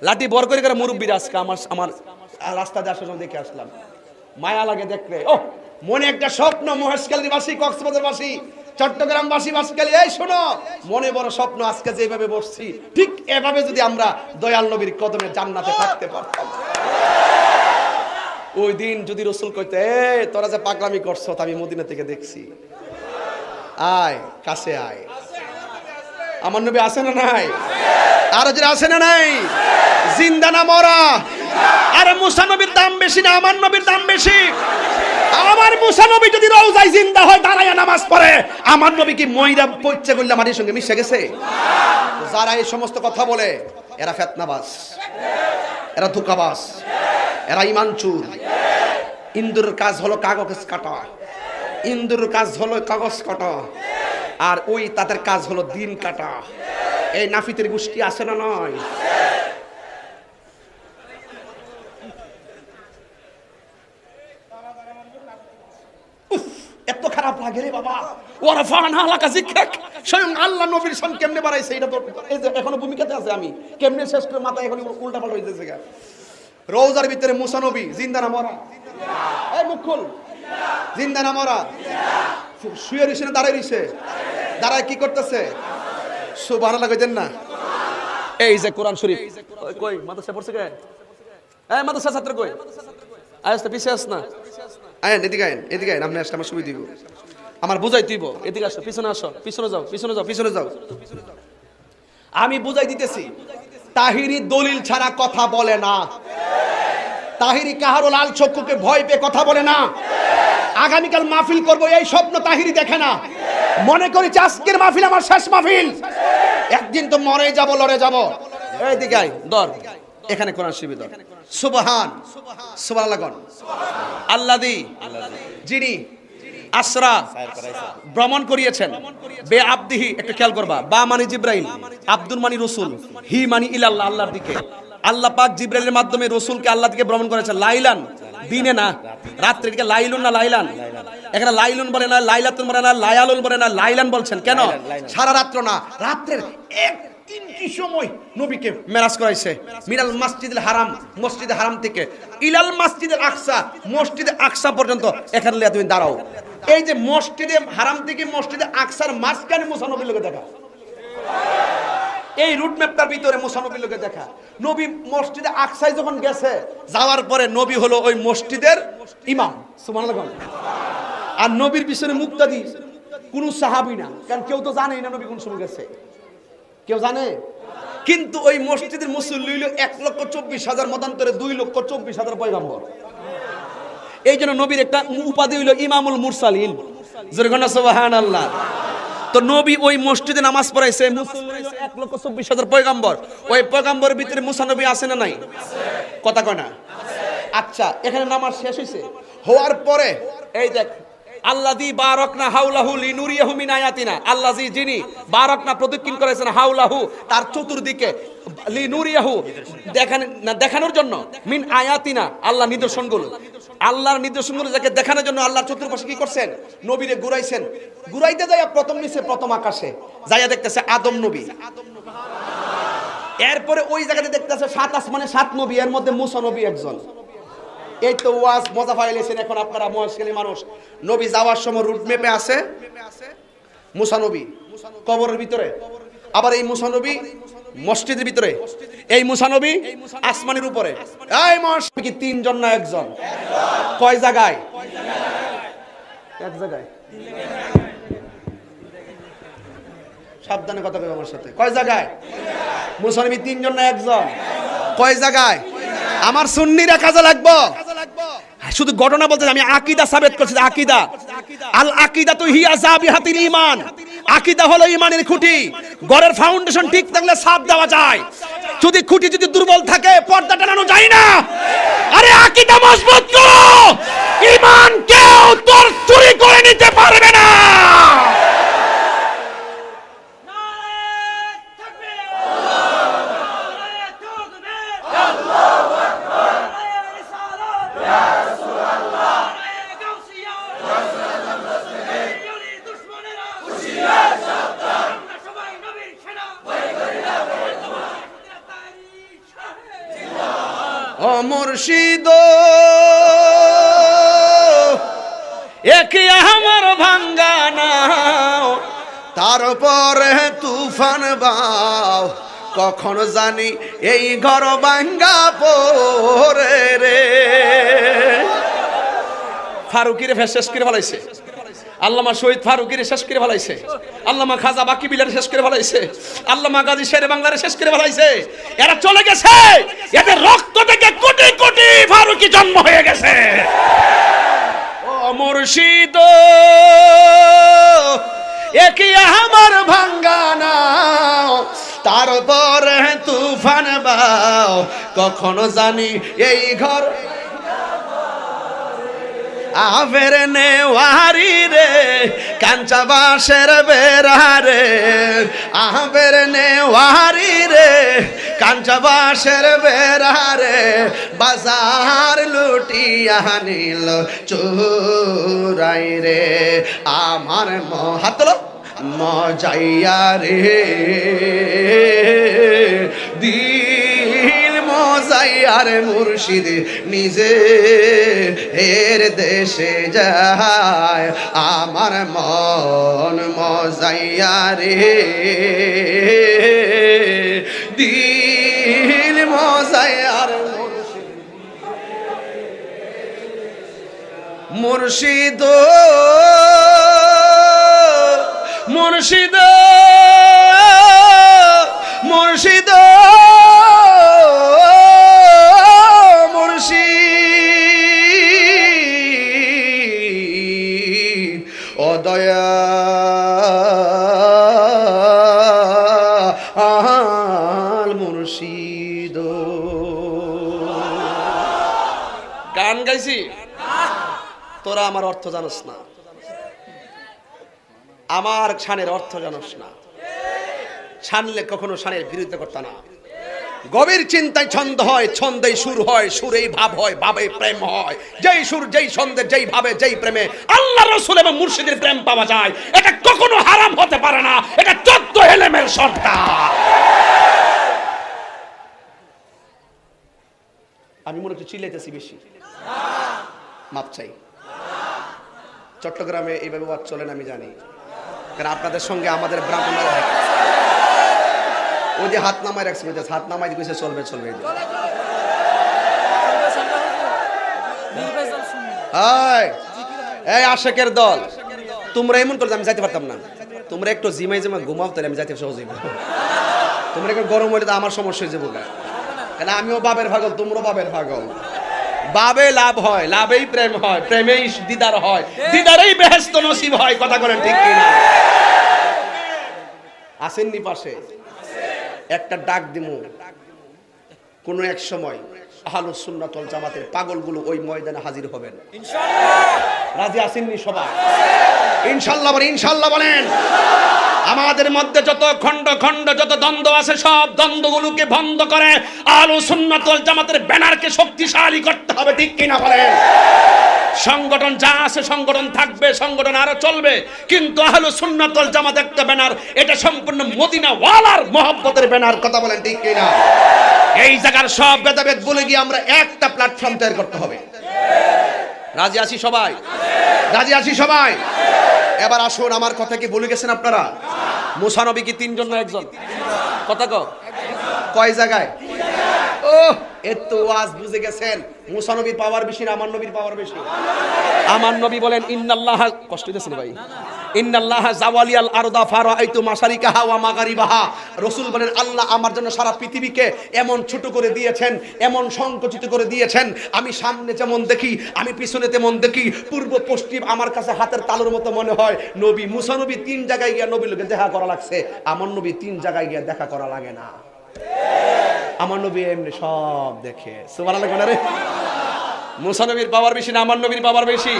লাঠি বর করে মুরব্বীর আজকে আমার রাস্তা দিয়ে আসার সময় দেখে আসলাম, মায়া লাগে দেখলে। ও মনে একটা স্বপ্ন, মহেশখালীর বাসী, কক্সবাজার বাসী, চট্টগ্রাম বাসী, বাসখালী, এই শোনো, মনে বড় স্বপ্ন, আজকে যেভাবে বসছি ঠিক এভাবে যদি আমরা দয়াল নবীর কদমে জান্নাতে থাকতে পারতাম। ওই দিন যদি রসুল কইতে, তোরা যে পাগলামি করছো আমি মদিনা থেকে দেখছি, আয় কাছে আয়, আমার নবী আছে না নাই? আর যারা আছে না নাই? জিন্দা না মরা? আরে মুসা নবীর দাম বেশি না আমার নবীর দাম বেশি? আমার মুসা নবী যদি রওজায় জিন্দা হয়, দাঁড়ায়া নামাজ পড়ে, আমার নবী কি ময়রা পইচ্ছে করলে মাটির সঙ্গে মিশে গেছে? যারা এই সমস্ত কথা বলে এরা ফেতনাবাজ, এরা ধোঁকাবাজ, এরা ইমানচুর। ইন্দুরের কাজ হলো কাগজ কাটা, ইন্দুরের কাজ হলো কাগজ কাটা, আর ওই তাদের কাজ হলো দিন কাটা। এই নাফিতের গোষ্ঠী আছে না নয়? এত খারাপ লাগে রে বাবা। ওরা ফানা হালাকা জিকরাক, স্বয়ং আল্লাহ নবীর শান কেমনে বাড়াইছে এটা তো এই যে এখনো ভূমিকাতে আছে, আমি কেমনে শেষ করে মাথা এখন উল্টা পাল্টা হইতেছে। রওজার ভিতরে মুসা নবী জিন্দা না মরা? এই মুখ খুল, জিন্দা না মরা? শুয়ে রইছে না দাঁড়ায় রইছে? দাঁড়ায় কি করতেছে? সুবহানাল্লাহ কইতেন না? এই যে কোরআন শরীফ কই মাদ্রাসা পড়ছে কে? এই মাদ্রাসা ছাত্র কই? আয় তো পিছে আস না, আয়েন এদিকে, আয়েন এদিকে, আয়েন, আপনি আসলে আমার সুবিধা দিব, আমার বুঝাই দিব। এদিকে আসো, পিছনে আসো, পিছনে যাও, পিছনে যাও, পিছনে যাও, আমি বুঝাই দিতেছি। তাহিরি দলিল ছাড়া কথা বলে না, তাহিরি কাহারো লাল চক্ষুকে ভয় পেয়ে কথা বলে না। আগামীকাল মাহফিল করব এই স্বপ্ন তাহিরি দেখে না। মনে করি আজকের মাহফিল আমার শেষ মাহফিল, একদিন তো মরে যাব, লড়ে যাব। এইদিকে আয়, ধর এখানে কোরআন শিবির ধর। সুবহান, সুবহানাল্লাহ, আল্লাযী, যিনি আসরা ভ্রমণ করিয়েছেন, বে আব্দিহি, একটু খেয়াল করবা, বা মানি জিব্রাইল, আব্দুল মানি রাসূল, হি মানি ইলাল্লাহ, আল্লাহর দিকে। আল্লাহ পাক জিব্রাইলের মাধ্যমে রাসূলকে আল্লাহ দিকে ভ্রমণ করেছেন। লাইলান, দিনে না রাত্রে। দিকে লাইলুন না লাইলান? এখানে লাইলুন বলে না, লাইলাতুন বলে না, লায়ালুন বলে না, লাইলান বলছেন কেন? সারা রাত্র না, রাত্রের 3টি সময় নবীকে মেরাজ করাইছে। মিনাল মসজিদুল হারাম, মসজিদে হারাম থেকে ইলাল মসজিদুল আকসা, মসজিদে আকসা পর্যন্ত। এখানে তুমি দাঁড়াও, এই যে মসজিদে হারাম থেকে মসজিদে আকসার মাঝখানে মুসা নবীর লোকে দেখা, এই রুট ম্যাপটার ভিতরে মুসা নবীর লোকে দেখা। নবী মসজিদে আকসায় যখন গেছে, যাওয়ার পরে নবী হলো ওই মসজিদের ইমাম। সুবহানাল্লাহ। আর নবীর পিছনে মুক্তাদি কোন সাহাবী না, কারণ কেউ তো জানেই না নবী কোন সময় গেছে, কেউ জানে? কিন্তু ওই মসজিদের মুসল্লি হইল 1,24,000, মতান্তরে 2,24,000 পয়গম্বর। এই জন্য নবীর একটা উপাধি হইল ইমামুল মুরসালিন। জোরে সুবহানাল্লাহ। তো নবী ওই মসজিদে নামাজ পড়াইছে, মুসল্লি হইল 1,24,000 পয়গম্বর। ওই পয়গম্বরের ভিতরে মুসা নবী আছে না নাই? কথা কয় না? আচ্ছা, এখানে নামাজ শেষ হইছে, হওয়ার পরে এই দেখ, আল্লাযী বারাকনা হাওলাহু লিনুরিয়াহু মিন আয়াতিনা, আল্লাযী, যিনি বারাকনা প্রদক্ষিণ করেছেন, হাওলাহু, তার চতুর্দিকে, লিনুরিয়াহু, দেখানোর জন্য, মিন আয়াতিনা, আল্লাহ নিদর্শনগুলো। আল্লাহর নিদর্শনগুলো যাকে দেখানোর জন্য আল্লাহর চতুর্পাশে কি করছেন, নবীরে ঘুরাইছেন। ঘুরাইতে যাইয়া প্রথম নিচে প্রথম আকাশে যাইয়া দেখতেছে আদম নবী, এরপরে ওই জায়গাতে দেখতেছে 7 আসমানে 7 নবী, এর মধ্যে মুসা নবী একজন। এই তো ওয়াজ মজা পাইলেছেন এখন আপনারা মহাশালী মানুষ। নবী যাওয়ার সময় রুট ম্যাপে আছে মুসা নবী কবরের ভিতরে, আবার এই মুসা নবী মসজিদের ভিতরে, এই মুসা নবী আসমানের উপরে। এই মহাশালী কি 3 জন না একজন? কয় জায়গায়? এক জায়গায়। সাবধানে কথা বলবে আমার সাথে। কয় জায়গায়? মুসা নবী 3 জন না একজন? কয় জায়গায়? আমার সুন্নিরা কাজে লাগবো। শুধু ঘটনা বলতে আমি আকীদা সাবেত করছি। আকীদা, আল আকীদা তো হিয়া জাবিহাতুল ঈমান। আকীদা হলো ঈমানের খুঁটি। ঘরের ফাউন্ডেশন ঠিক থাকলে ছাদ দেওয়া যায়, যদি খুঁটি যদি দুর্বল থাকে পর্দা টানানো যায় না। আরে আকীদা মজবুত করো, ঈমান কেউ তোর চুরি করে নিতে পারবে না। ও মুর্শিদ একে আমার ভাঙ্গা নাও, তারপরে তুফান বাও, কখন জানি এই ঘর ভাঙ্গা পড়ে রে। ফারুকিরে শেষ করে ফেলাইছে, আল্লামা শহীদ ফারুকিরে শেষ করে ফেলাইছে, আল্লামা খাজা বাকি বিলারে শেষ করে ফেলাইছে, আল্লামা গাজী শেরে বাংলারে শেষ করে ফেলাইছে। এরা চলে গেছে, এদের রক্ত থেকে কোটি কোটি ফারুকি জন্ম হয়ে গেছে। ও মুর্শিদ একি আমার ভাঙ্গা নাও, তারপরে তুফান বাও, কখনো জানি এই ঘর আফের নেওয়ারি রে, কাঞ্চা বাঁশের বেড়া রে, আফের নেওয়ারি রে, কাঞ্চা বাঁশের বেড়া রে, বাজার লুটিয়া নিল চোরাই রে, আমার মহাতল মজাইয়া রে, দিল মজাইয়ার মুর্শিদ নিজে এর দেশে যায়, আমার মন মজাইয়া রে, দিল মজাইয়ার মুর্শিদ মুর্শিদ মুর্শিদ মুর্শিদ ও দয়াল মুর্শিদ। গান গাইছি, তোরা আমার অর্থ জানোস না, আমার শানের অর্থ জানোস না, শানলে কখনো শানের বিরুদ্ধে করতে না। গভীর চিন্তায় ছন্দ হয়, ছন্দেই সুর হয়, সুরেই ভাব হয়, ভাবে প্রেম হয়। যেই সুর যেই ছন্দে যেই ভাবে যেই প্রেমে আল্লাহ রাসূল এবং মুর্শিদের প্রেম পাওয়া যায়, এটা কখনো হারাম হতে পারে না। এটা 14 এলেমের সর্দার। আমি মনে হচ্ছে চিল্লাইতেছি বেশি, মাপ চাই। চট্টগ্রামে এইভাবে ওয়াজ চলে না আমি জানি, কারণ আপনাদের সঙ্গে আমাদের ব্রাহ্মণরা ওই যে হাত নামায় রাখছে, হাত নামাই দিয়েছে, চলবে চলবে। এই আশেকের দল, তোমরা এমন করে আমি যাইতে পারতাম না। তোমরা একটু জিমাই জিমা ঘুমাও, তাহলে আমি যাইতে সহজেই। তোমরা একটু গরম হইলে তো আমার সমস্যা হয়ে যাবো, কেন আমিও বাবের পাগল, তোমরাও বাবের পাগল। বাবে লাভ হয়, লাভেই প্রেম হয়, প্রেমেই দিদার হয়, দিদারেই বেহেশত নসিব হয়। কথা বলেন ঠিক কিনা? আসেননি পাশে একটা ডাক দিমু, কোন এক সময় আহলুস সুন্নাত ওয়াল জামাতের পাগলগুলো ওই ময়দানে হাজির হবেন ইনশাআল্লাহ। রাজি আসেননি সবাই? ইনশাআল্লাহ বলেন, ইনশাআল্লাহ বলেন। আমাদের মধ্যে যত খণ্ড খণ্ড যত দ্বন্দ্ব আছে, সব দ্বন্দ্বগুলোকে বন্ধ করে আহলুস সুন্নাত ওয়াল জামাতের ব্যানারকে শক্তিশালী করতে হবে। ঠিক কিনা বলেন? সংগঠন যা আছে সংগঠন থাকবে, সংগঠন আরো চলবে, কিন্তু আহলে সুন্নাত ওয়াল জামাত একটা ব্যানার, এটা সম্পূর্ণ মদিনা ওয়ালার মহব্বতের ব্যানার। কথা বলেন ঠিক কি না? এই জায়গার সব ভেদাভেদ বলে গিয়ে আমরা একটা প্ল্যাটফর্ম তৈরি করতে হবে। রাজি আছি সবাই? রাজি আছি সবাই? এবার আসুন, আমার কথা কি ভুলে গেছেন আপনারা? মুসা নবী কি তিনজন না একজন? কথা কয় জায়গায়? ও এত ওয়াজ বুঝে গেছেন। মুসা নবীর পাওয়ার বেশি না আমার নবীর পাওয়ার বেশি? আমার নবী বলেন ইন্নাল্লাহ, কষ্ট দিতেছেন ভাই, ইন্নাল্লাহ জাওয়ালিয়াল আরদা ফারাআইতু মাশারিকাহা ওয়া মাগারিবাহা। রাসূল বলেন আল্লাহ আমার জন্য সারা পৃথিবীকে এমন ছোট করে দিয়েছেন, এমন সংকুচিত করে দিয়েছেন, আমি সামনে যেমন দেখি, আমি পিছনে তেমন দেখি, পূর্ব পশ্চিম আমার কাছে হাতের তালুর মতো মনে হয়। নবী মুসা নবী 3 জায়গায় গিয়া নবীর লোকে দেখা করা লাগছে, আমার নবী 3 জায়গায় গিয়া দেখা করা লাগে না। আমার নবী এমনি সব দেখে। সুবহানাল্লাহ বলে রে, মুসা নবীর পাওয়ার বেশি না আমার নবীর পাওয়ার বেশি?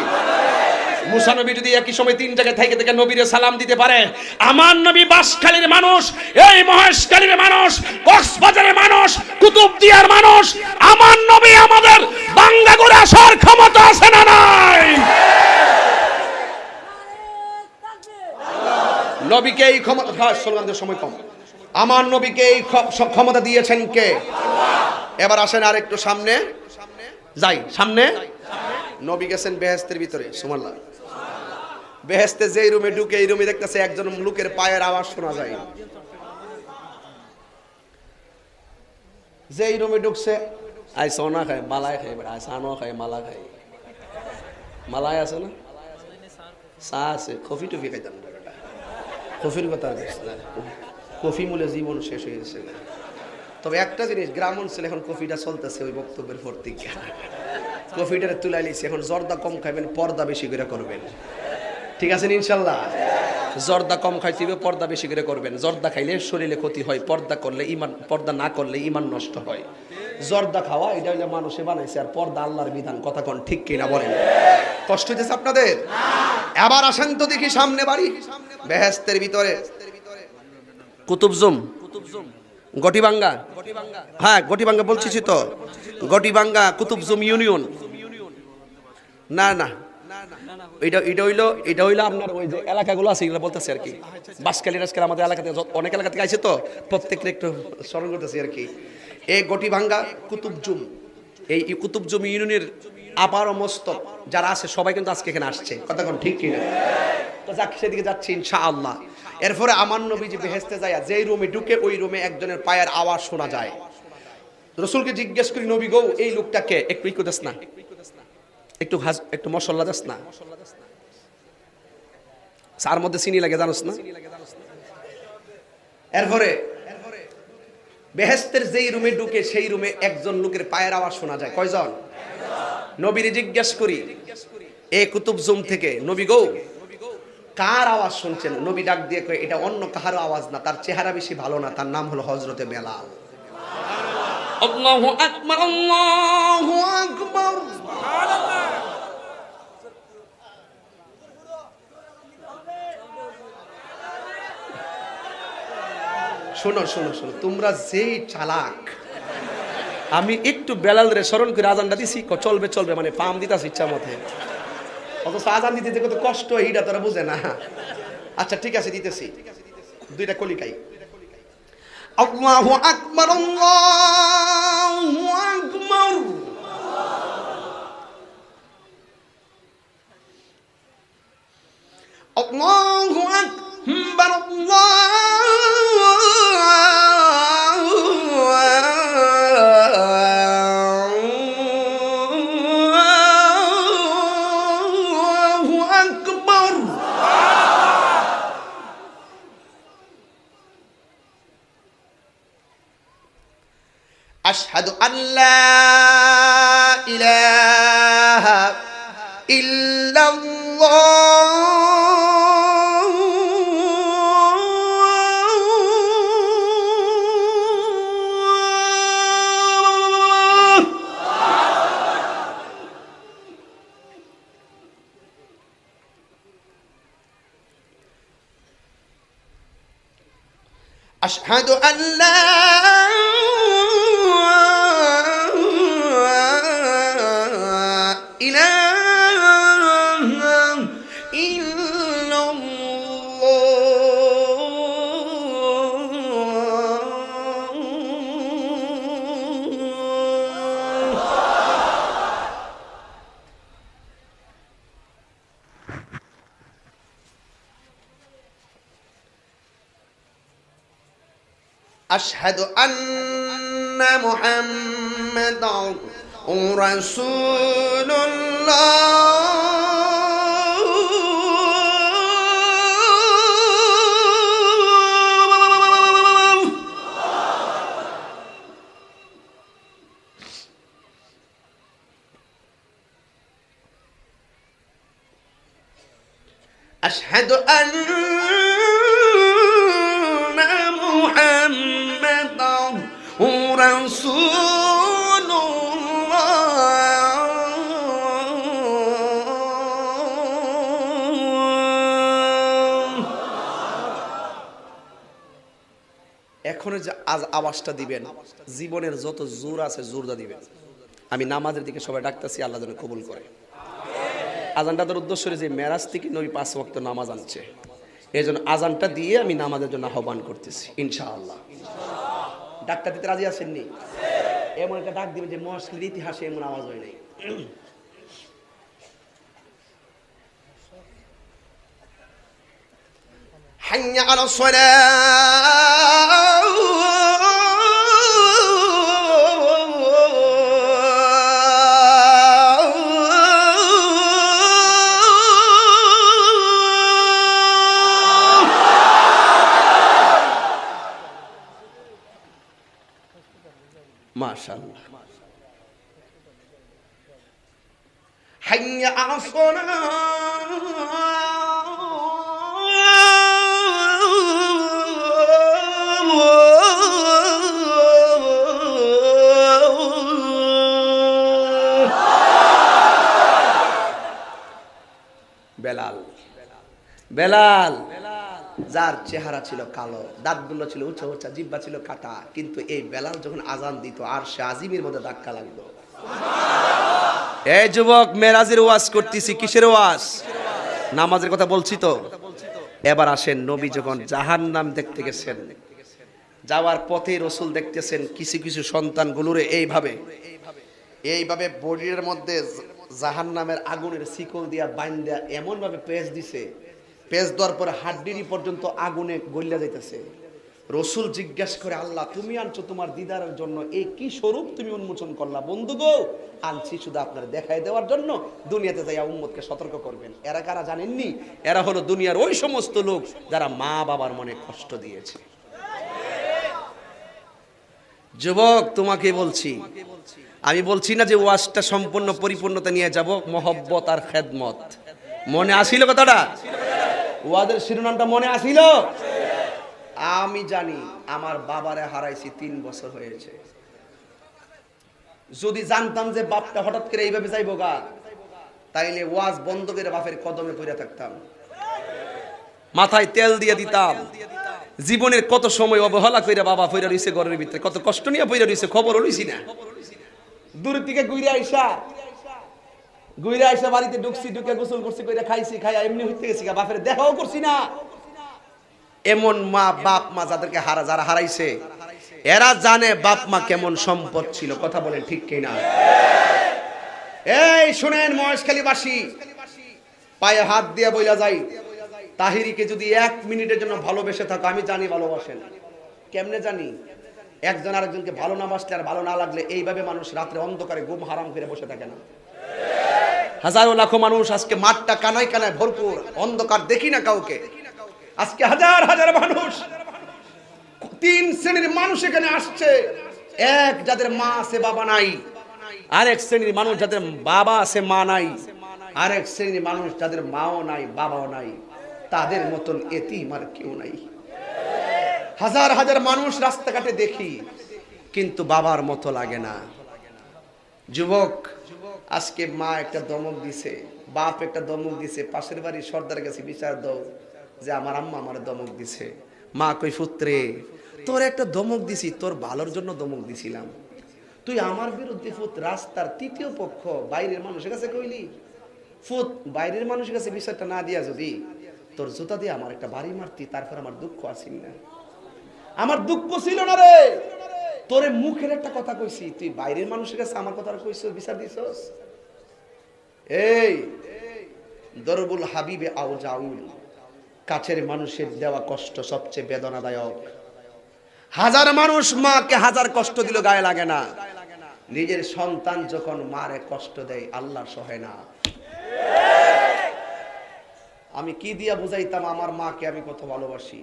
মুসা নবী যদি একই সময় 3 জায়গায় থেকে থেকে নবীরে সালাম দিতে পারে, আমার নবী বাঁশখালীর মানুষ, এই মহেশখালীর মানুষ, কক্সবাজারের মানুষ, কুতুবদিয়ার মানুষ, আমার নবী আমাদের বাঙ্গাগুড়া আসার ক্ষমতা আছে না নাই? নবীকে এই ক্ষমতা, স্লোগানদের সময় কম, আমার নবীকে এই ক্ষমতা দিয়েছেন কে? এবার আসেন আর একটু সামনে যাই। সামনে নবী গেছেন বেহেশতের ভিতরে, সুবহানাল্লাহ। বেহেশতে যেই রুমে ঢুকে এই রুমে দেখতেছে একজন লোকের পায়ের আওয়াজ শোনা যায়। যেই রুমে ঢুকছে, আই সোনা খায়, মালাই খায়, আই সানো খায়, মালা খায়। মালাই আছে না? চা আছে, কফি টফি খাইতাম না। কফির কথা কফি মূলে জীবন শেষ হয়ে গেছে। তবে একটা জিনিস, গ্রাম অঞ্চলে এখন কফিটা চলতেছে ওই বক্তব্যের পর থেকে। কফিটা তুলাই নিয়েছি, এখন জর্দা কম খাইবেন, পর্দা বেশি করে করবেন। ঠিক আছে ইনশাল্লাহ? জর্দা কম খাইতে হবে, পর্দা বেশি করে করবেন। জর্দা খাইলে শরীরে ক্ষতি হয়, পর্দা করলে ইমান, পর্দা না করলে ইমান নষ্ট হয়। জর্দা খাওয়া এটা হইলে মানুষে বানাইছে, আর পর্দা আল্লাহর বিধান। কথা কোন ঠিক কিনা বলেন? কষ্ট হইতেছে আপনাদের? এবার আসেন তো দেখি সামনে বাড়ি বেহেশতের ভিতরে কুতুবজুম, গটিবাঙ্গা, হ্যাঁ গটিবাঙ্গা বলছিস তো, গটিবাঙ্গা কুতুবজুম ইউনিয়ন। না না, এটা হইলো আপনার ওই যে এলাকাগুলো আছে এগুলো বলতেছে আর কি। বাঁশখালী রাজখালী আমাদের এলাকা থেকে অনেক এলাকা থেকে আইছে তো, প্রত্যেকের একটু স্মরণ করতেছি আর কি। এই গটিবাঙ্গা কুতুবজুম, এই কুতুবজুম ইউনিয়নের আপার মস্তক যারা আছে সবাই কিন্তু আজকে এখানে আসছে। কথা কোন ঠিক কিনা? তো যাক, সেদিকে যাচ্ছি ইনশাআল্লাহ। এরপরে আমার নবী যে বেহেশতে যায়, যেই রুমে ঢুকে ওই রুমে একজনের পায়ের আওয়াজ শোনা যায়। রাসূলকে জিজ্ঞেস করি, নবী গো এই লোকটাকে একটু ইকো দাস না, একটু মশলা দাস না, সার মধ্যে চিনি লাগে জানোস না? এরপরে বেহেশতের যেই রুমে ঢুকে সেই রুমে একজন লোকের পায়ের আওয়াজ শোনা যায়। কয়জন? নবীরে জিজ্ঞেস করি এ কুতুবজুম থেকে, নবী গো কার আওয়াজ শুনছেন? নবী ডাক দিয়ে কয় এটা অন্য কাহারও আওয়াজ না, তার চেহারা বেশি ভালো না, তার নাম হলো হযরতে বেলাল। আল্লাহু আকবার, আল্লাহু আকবার। শোনো শোনো শোনো, তোমরা যেই চালাক, আমি একটু বেলাল রে স্মরণ করে আজানটা দিছি, চলবে চলবে মানে পাম দিতাছি ইচ্ছা মতে, অথচ আজান দিতে যে কত কষ্ট এইটা তোরা বুঝে না। আচ্ছা ঠিক আছে, দিতেছি, দুইটা কলিকাই। আল্লাহু আকবার, আল্লাহু আকবার। আল্লাহু আকবার, আল্লাহু আকবার। আশহাদু আল্লা ইলাহা ইল্লাল্লাহ أشهد أن لا إله আশহাদু আন্না মুহাম্মাদার রাসূলুল্লাহ। আশহাদু আন্না মুহাম্মাদার এখনো যে আজ আওয়াজটা দিবেন, জীবনের যত জোর আছে জোরদা দিবেন। আমি নামাজের দিকে সবাই ডাকতেছি, আল্লাহ যেন কবুল করে। আজানটা তার উদ্দেশ্য যে মেরাজ থেকে নবী 5 ওয়াক্ত নামাজ আনছে, এই জন্য আজানটা দিয়ে আমি নামাজের জন্য আহ্বান করতেছি ইনশাআল্লাহ। ডাকটা দিতে রাজি আছেননি? এমন একটা ডাক দিবেন যে মহাশির ইতিহাসে এমন আওয়াজ হয় নাই। হাইয়া আলাস সালাহ, মাশাআল্লাহ। হাইয়া আলাস বেলাল, বেলাল যার চেহারা ছিল কালো, দাঁতগুলো ছিল উঁচা উঁচা, জিহ্বা ছিল কাটা, কিন্তু এই বেলাল যখন আজান দিত আর সে আজিমের মধ্যে ধাক্কা লাগলো। এই যুবক, মেরাজের ওয়াজ করতেছি, কিসের ওয়াজ? নামাজের কথা বলছি তো। এবার আসেন, নবী যখন জাহান্নাম দেখতে গেছেন, যাওয়ার পথে রাসূল দেখতেছেন কিছু কিছু সন্তানগুলোরে এইভাবে বডির মধ্যে জাহান্নামের আগুনের শিকল দিয়া বাইন্ধা এমন ভাবে পেঁচ দিছে, পেঁচ দেওয়ার পরে হাড্ডিরি পর্যন্ত আগুনে গলিয়া যাইতেছে। রাসূল জিজ্ঞাসা করে, আল্লাহ তুমি আনছো তোমার দিদারের জন্য, এই কি স্বরূপ তুমি উন্মোচন করলা? বন্ধু গো, আনছি শুধু আপনার দেখাই দেওয়ার জন্য, দুনিয়াতে যাইয়া উম্মতকে সতর্ক করবেন। এরা কারা জানেননি? এরা হলো দুনিয়ার ওই সমস্ত লোক যারা মা বাবার মনে কষ্ট দিয়েছে। যুবক, তোমাকে বলছি, আমি বলছি না যে ওয়াজটা সম্পূর্ণ পরিপূর্ণতা নিয়ে যাব, মহব্বত আর খেদমত। মনে আসিল কথাটা? ওয়াজের শিরোনামটা মনে আসিল? আমি জানি আমার বাবারে হারাইছি 3 বছর হয়েছে। যদি জানতাম যে বাপটা হঠাৎ করে এইভাবে যাইব গা, তাইলে ওয়াজ বন্ধ করে বাপের কদমে পড়ে থাকতাম, মাথায় তেল দিয়ে দিতাম। জীবনের কত সময় অবহেলা করে বাবা পইরা রইছে ঘরের ভিতরে, কত কষ্ট নিয়ে পইরা রইছে, খবর লইছি না। দূর থেকে ঘুরে আইসা বাড়িতে ঢুকছি, ঢুকে গোসল করছি, কইরা খাইছি, খাইয়া এমনি হইতে গেছি, বাপের দেখাও করছি না। এমন বাপ মা যাদেরকে যারা হারাইছে, এরা জানে বাপ মা কেমন সম্পদ ছিল। কথা বলেন ঠিক কিনা? এই শুনেন মহেশখালীবাসী, পায়ে হাত দিয়ে বইলা যাই, তাহিরিকে যদি 1 মিনিটের জন্য ভালোবেসে থাকো, আমি জানি ভালোবাসেন। কেমনে জানি? একজন আরেকজনকে ভালো না বাসলে আর ভালো না লাগলে এইভাবে মানুষ রাত্রে অন্ধকারে ঘুম হারাম করে বসে থাকে না? হাজারো লাখো মানুষ আজকে মাঠটা কানায় কানায় ভরপুর, অন্ধকার দেখি না কাউকে। আজকে হাজার হাজার মানুষ, 3 শ্রেণীর মানুষ এখানে আসছে। এক, যাদের মা আছে বাবা নাই। আরেক শ্রেণীর মানুষ যাদের বাবা আছে মা নাই। আরেক শ্রেণীর মানুষ যাদের মাও নাই বাবাও নাই। তাদের মতন এতিম আর কেউ নাই। হাজার হাজার মানুষ রাস্তাঘাটে দেখি, কিন্তু বাবার মতো লাগে না। যুবক, আজকে মা একটা দমক দিছে, বাপ একটা দমক দিছে, পাশের বাড়ির সর্দার কাছে বিচার দাও যে আমার আম্মা আমার দমক দিছে। মা কই, পুত্রে তোর একটা দমক দিছি, তোর ভালোর জন্য দমক দিছিলাম, তুই আমার বিরুদ্ধে ফুট রাস্তার 3য় পক্ষ বাইরের মানুষের কাছে কইলি। ফুট বাইরের মানুষের কাছে বিচারটা না দিয়া যদি তোর জুতা দিয়ে আমার একটা বাড়ি মারতি, তারপর আমার দুঃখ আসিল না। আমার দুঃখ ছিল না রে, তোরে মুখের একটা কথা কইছি, তুই বাইরের মানুষের কাছে আমার কথা কইছিস, বিচার দিছস। এই দরবুল হাবিবে আউজাউল, কাছের মানুষের দেওয়া কষ্ট সবচেয়ে বেদনাদায়ক। হাজার মানুষ মাকে হাজার কষ্ট দিল গায়ে লাগে না, নিজের সন্তান যখন মারে কষ্ট দেয় আল্লাহ সহে না। আমি কি দিয়া বুঝাইতাম আমার মাকে আমি কত ভালোবাসি।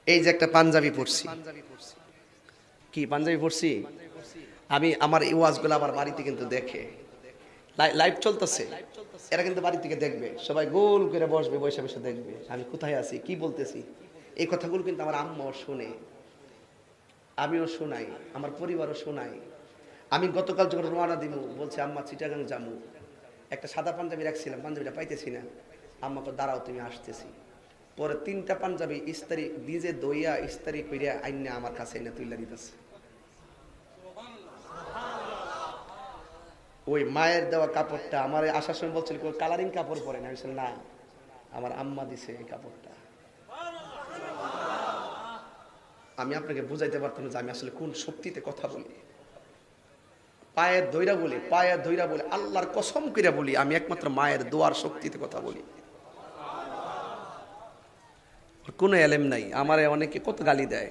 এই যে একটা পাঞ্জাবি পরছি, কি পাঞ্জাবি পরছি আমি, আমার এই ওয়াজগুলো আমার বাড়িতে কিন্তু দেখে, লাইভ চলতেছে, এরা কিন্তু বাড়ি থেকে দেখবে, সবাই গোল করে বসবে, বসে বসে দেখবে আমি কোথায় আছি, কি বলতেছি। এই কথাগুলো কিন্তু আমার আম্মাও শুনে, আমিও শোনাই, আমার পরিবারও শোনাই। আমি গতকাল যখন রওনা দিব বলছে আম্মা চিটাগাং যাবো, একটা সাদা পাঞ্জাবি রাখছিলাম, পাঞ্জাবিটা পাইতেছি না, আম্মাকে দাঁড়াও তুমি আসতেছি। পরে 3টা পাঞ্জাবি ইস্তারি নিজে দইয়া ইস্তারি কইরা আইনা আমার কাছে এনে তুইলা দিতেছে। ওই মায়ের দেওয়া কাপড়টা আমার আসার সময় বলছিল কালারিং কাপড় পরে না, আমি বলছিলাম না, আমার আম্মা দিছে এই কাপড়টা। আমি আপনাকে বুঝাইতে পারতাম যে আমি আসলে কোন শক্তিতে কথা বলি। পায়ের ধইরা বলি, পায়ের ধইরা বলি, আল্লাহর কসম কইরা বলি, আমি একমাত্র মায়ের দোয়ার শক্তিতে কথা বলি। কোনো এলেম নাই। আমারে অনেকে কত গালি দেয়,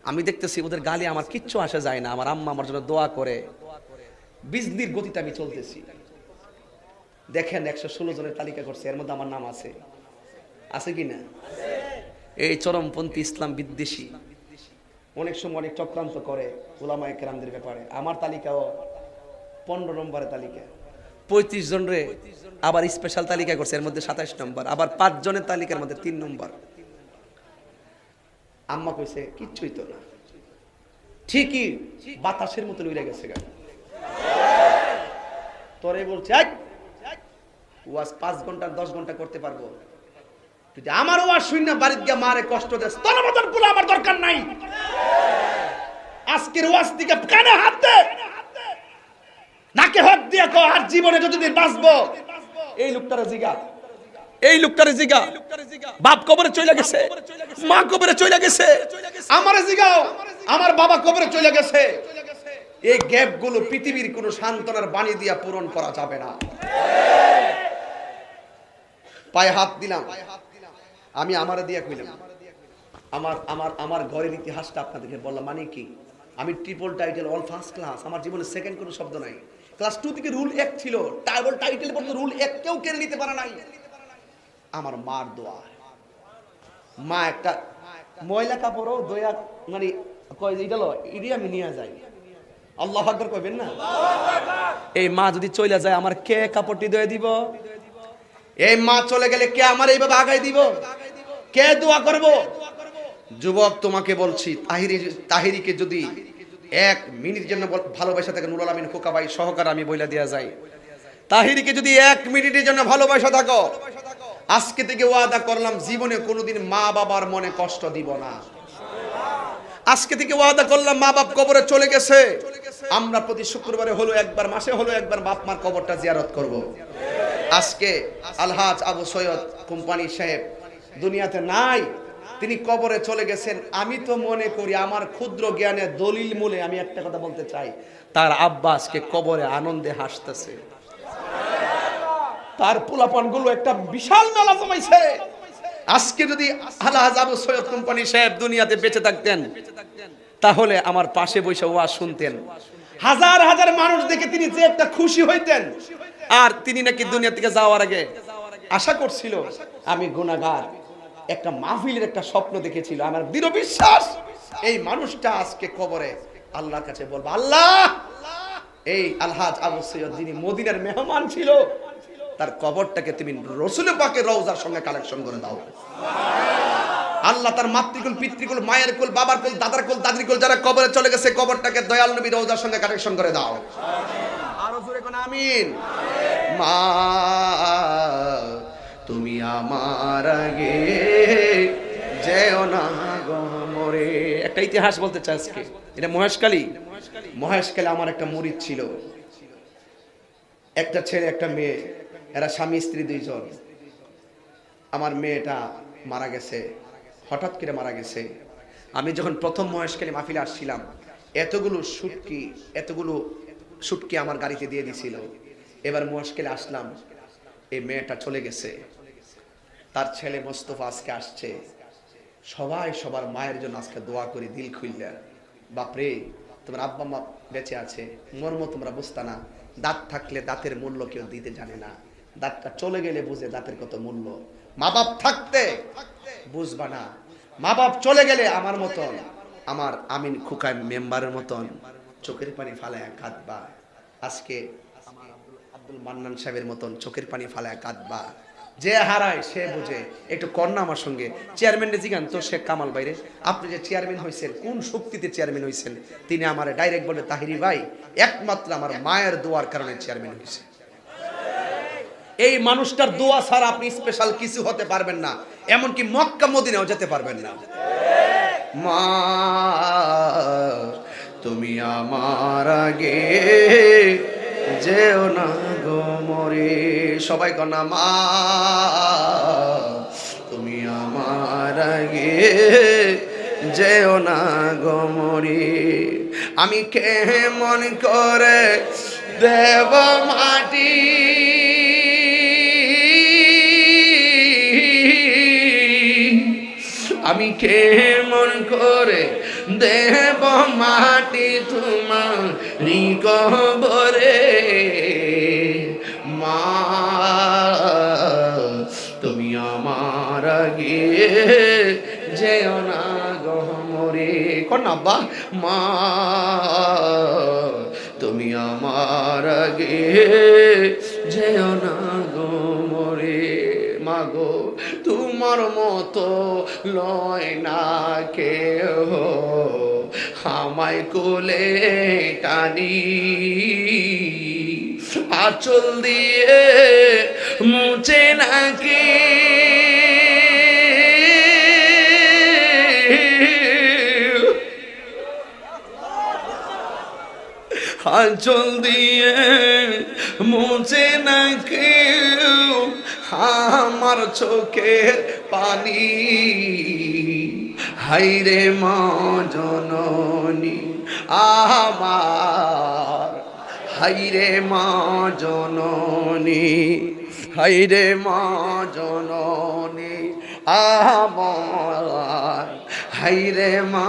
আমি দেখতেছি ওদের গালি আমার কিচ্ছু আসে যায় না। আমার আম্মা আমার জন্য দোয়া করে, বিজলির গতিতে আমি চলতেছি। দেখেন 116 জনের তালিকা করছে, এর মধ্যে আমার নাম আছে, আছে কি না? এই চরমপন্থী ইসলাম বিদ্বেষী অনেক সময় অনেক চক্রান্ত করে উলামায়ে কেরামদের ব্যাপারে। আমার তালিকাও 15 নম্বরের তালিকা, 35 জন রে আবার স্পেশাল তালিকা করছে, এর মধ্যে 27 নম্বর, আবার 5 জনের তালিকার মধ্যে 3 নম্বর। আম্মা কইছে কিচ্ছুই তো না, ঠিকই বাতাসের মতো উড়ে গেছে গা। তোরে বলছে ওয়াজ 5 ঘন্টা 10 ঘন্টা করতে পারবো, যদি আমার ওয়াজ শুন না বাড়িতে গিয়ে মারে কষ্ট দেস, তোর মতন পুরো আমার দরকার নাই। আজকের ওয়াজ থেকে কানে হাত দে, নাকে হাত দিয়া কো আর জীবনে যতদিন বাঁচবো এই লোকটারে জিগা, এই লোকটারে জিগা, বাপ কবরে চলে গেছে, মা কবরে চলে গেছে, আমারে জিগাও আমার বাবা কবরে চলে গেছে। এই গ্যাপ গুলো পৃথিবীর কোন সান্ত্বনার বাণী দিয়া পূরণ করা যাবে না। পায়ে হাত দিলাম, আমি আমারে দিয়া কইলাম, আমার আমার আমার ঘরের ইতিহাসটা আপনাদেরকে বললাম। মানে কি, আমি triple title all first class, আমার জীবনে সেকেন্ড কোনো শব্দ নাই। ক্লাস 2 থেকে রুল 1 ছিল, ডাবল টাইটেল পর্যন্ত রুল 1 কেউ কেড়ে নিতে পারে নাই। আমার মার দোয়া, মা একটা ময়লা কাপড়ও দয়া মানে কয় যে ইডালো ইডি আমি নিয়ে যাই, আল্লাহু আকবার কইবেন না? এই মা যদি চলে যায় আমার কে কাপড়টি দয়ে দিব? এই মা চলে গেলে কে আমার এইভাবে আগাই দিব? কে দোয়া করব? যুবক তোমাকে বলছি, তাহিরিকে যদি 1 মিনিট জন্য ভালোবাসা থাকে, নুরুল আমিন খোকা ভাই সহকারে আমি বইলা দেয়া যাই, তাহিরিকে যদি 1 মিনিটের জন্য ভালোবাসা থাকো, আজকে থেকে ওয়াদা করলাম জীবনে কোনোদিন মা বাবার মনে কষ্ট দিব না। আজকে থেকে ওয়াদা করলাম, মা বাপ কবরে চলে গেছে, আমরা প্রতি শুক্রবারে হলো একবার, মাসে হলো একবার বাপ মার কবরটা জিয়ারত করব। আজকে আলহাজ আবু সৈয়দ কোম্পানি সাহেব দুনিয়াতে নাই, তিনি কবরে চলে গেছেন। আমি তো মনে করি আমার ক্ষুদ্র জ্ঞানে দলিল মূলে আমি একটা কথা বলতে চাই, তার আব্বা আজকে কবরে আনন্দে হাসতেছে, তার পোলাপান গুলো একটা বিশাল মেলা জমাইছে। আজকে যদি আলহাজ আবু সৈয়দ কোম্পানি সাহেব দুনিয়াতে বেঁচে থাকতেন, তাহলে আমার পাশে বসে ওয়াজ শুনতেন, হাজার হাজার মানুষ দেখে তিনি যে একটা খুশি হইতেন। আর তিনি নাকি দুনিয়া থেকে যাওয়ার আগে আশা করছিল আমি গুনাহগার, একটা মাহফিলের একটা স্বপ্ন দেখেছিল। আমার দৃঢ় বিশ্বাস এই মানুষটা আজকে কবরে আল্লাহর কাছে বলবে, আল্লাহ এই আলহাজ আবু সৈয়দ যিনি মদিনার মেহমান ছিল, তার কবরটাকে তুমি রাসূল পাকের রওজার সঙ্গে কালেকশন করে দাও। আল্লাহ তার মাতৃকুল, পিতৃকুল, মায়ের কুল, বাবার কুল, দাদার কুল, দাদির কুল যারা কবরে চলে গেছে, কবরটাকে দয়াল নবী রওজার সঙ্গে কালেকশন করে দাও। আরো জোরে কোন আমিন। মা তুমি আমার আগে যেও না গো মরে। একটা ইতিহাস বলতে চাই আজকে, এটা মহেশখালী আমার একটা মুরিদ ছিল, একটা ছেলে একটা মেয়ে, এরা স্বামী স্ত্রী 2 জন। আমার মেয়েটা মারা গেছে, হঠাৎ করে মারা গেছে। আমি যখন প্রথম মহেশখালী মাহফিলে আসছিলাম, এতগুলো শুটকি আমার গাড়িতে দিয়ে দিছিল। এবার মহেশখালী আসলাম, এই মেয়েটা চলে গেছে, তার ছেলে মোস্তফা আজকে আসছে। সবাই সবার মায়ের জন্য আজকে দোয়া করি দিল খুললে। বাপরে, তোমার আব্বা মা বেঁচে আছে, মর্ম তোমরা বুঝতা না। দাঁত থাকলে দাঁতের মূল্য কেউ দিতে জানে না, দাঁতটা চলে গেলে বুঝে দাঁতের কত মূল্য। মা বাপ থাকতে বুঝবা না, মা বাপ চলে গেলে আমার মতন, আমার আমিন খুকাই মেম্বারের মতন চোখের পানি ফালায় কাঁদবা। আজকে আমার আব্দুল মান্নান সাহেবের মতন চোখের পানি ফালায় কাঁদবা। যে হারায় সে বুঝে। একটু কন্যা আমার সঙ্গে চেয়ারম্যান জিগান তো শেখ কামাল বাইরে, আপনি যে চেয়ারম্যান হয়েছেন কোন শক্তিতে চেয়ারম্যান হয়েছেন? তিনি আমার ডাইরেক্ট বলে, তাহিরি ভাই একমাত্র আমার মায়ের দোয়ার কারণে চেয়ারম্যান হয়েছে। এই মানুষটার দোয়া ছাড়া আপনি স্পেশাল কিছু হতে পারবেন না, এমনকি মক্কা মদিনাও যেতে পারবেন না। মা তুমি আমার আগে যেও না গো মরে, সবাই কনা মা তুমি আমার আগে যেও না গো মরে। আমি কেমন করে দেব মাটি আমি কেমন করে দেব মাটি তোমারি কবরে। মা তুমি আমার আগে যেও না গো মরে। কন্যা আব্বা, মা তুমি আমার আগে যেও না গো মরে। মাগো তোমার মতো লয় না কেহ আমায় কোলে টানি, আঁচল দিয়ে মুছে নাকি আঁচল দিয়ে মুছে নাকি আমার চোখের পানি। হাইরে মা জননী আমার, হাইরে মা জননী, হাইরে মা জননী আমার, হাইরে মা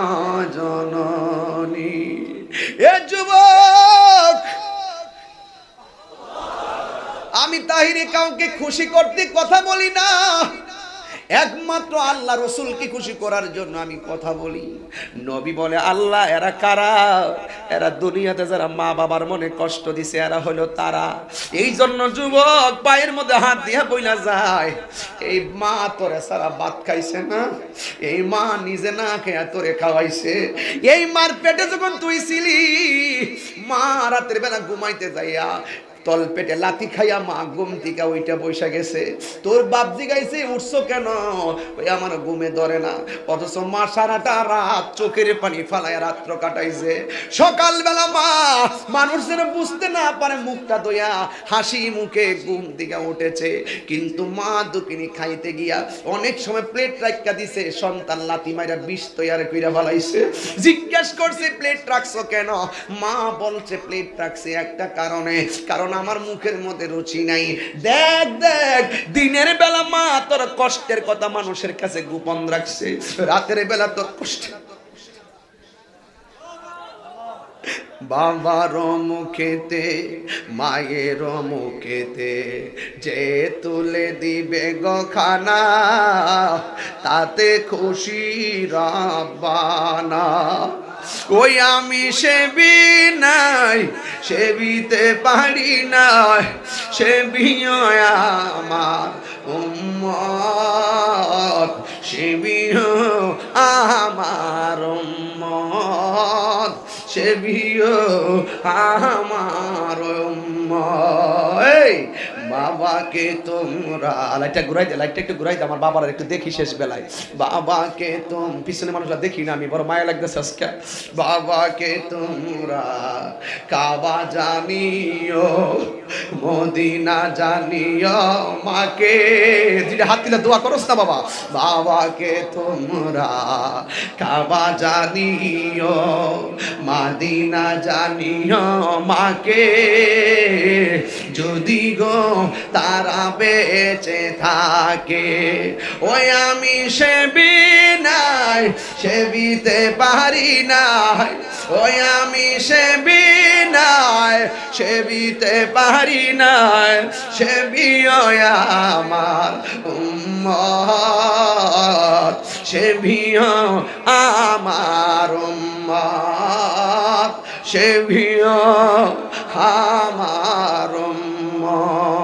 জননী। এ যুবক, আমি তাহিরি কাউকে খুশি করতে কথা বলি না, একমাত্র আল্লাহ রসুলকে খুশি করার জন্য আমি কথা বলি। নবী বলে, আল্লাহ এরা কারা? এরা দুনিয়াতে যারা মা বাবার মনে কষ্ট দিছে এরা হলো তারা। এই জন্য যুবক পায়ের মধ্যে হাত দিয়া বইলা যায়, এই মা তোরে সারা ভাত খাইছে না, এই মা নিজে না খেয়ে তোরে খাওয়াইছে। এই মার পেটে যখন তুই ছিলি, মা রাতের বেলা ঘুমাইতে যাইয়া তল পেটে লাথি খাইয়া মা ঘুম থেকে ওইটা বৈশা গেছে। তোর বাপ জিগাইছে উঠছো কেন? ওই আমার ঘুমে ধরে না। অথচ মা সারাটা রাত চোখের পানি ফালায় রাত্র কাটাইছে। সকালবেলা মা মানুষ যেন বুঝতে না পারে মুখটা দইয়া হাসি মুখে ঘুম থেকে উঠেছে, কিন্তু মা দুকিনি খাইতে গিয়া অনেক সময় প্লেট রাখা দিছে, সন্তান লাথি মাইরা বিষ তৈয়ার কইরা ফেলাইছে। জিজ্ঞেস করছে প্লেট রাখছো কেন? মা বলছে প্লেট রাখছে একটা কারণে, কারণ আমার মুখের মধ্যে রুচি নাই। দেখ দেখ, দিনের বেলা মা তোর কষ্টের কথা মানুষের কাছে গোপন রাখছে, রাতের বেলা তোর কষ্ট বাবার মুখেতে মায়ের মুখেতে যে তুলে দিবে গো খানা, তাতে খুশি রাব্বানা। ওই আমি সেবি নাই, সেবিতে পারি নাই, সেবিও আমার উম্মত, সেবিও আমার উম্মত, সেবিও আমার উম্মত। এই বাবাকে তোমরা লাইটটা ঘুরাই দে, লাইটটা একটু ঘুরাই দে, আমার বাবার একটু দেখি শেষ বেলায়। বাবাকে পিছনে মানুষরা দেখি না, আমি বড় মায়া লাগতেছে আজকে। বাবাকে তোমরা কাবা জানিও, মদিনা জানিও, মাকে দুইটা হাত দিলে দোয়া করস না বাবা। বাবাকে তোমরা কাবা জানিও, মদিনা জানিও, মাকে যদি গো তারা বেঁচে থাকে। ওই আমি সেবিনাই সেবিতে পারি নাই, ওই আমি সেবিনাই সেবিতে পারি নাই, সেবিও আমার উম্মত, সেবিও আমার উম্মত, সেবিও আমার উম্মত।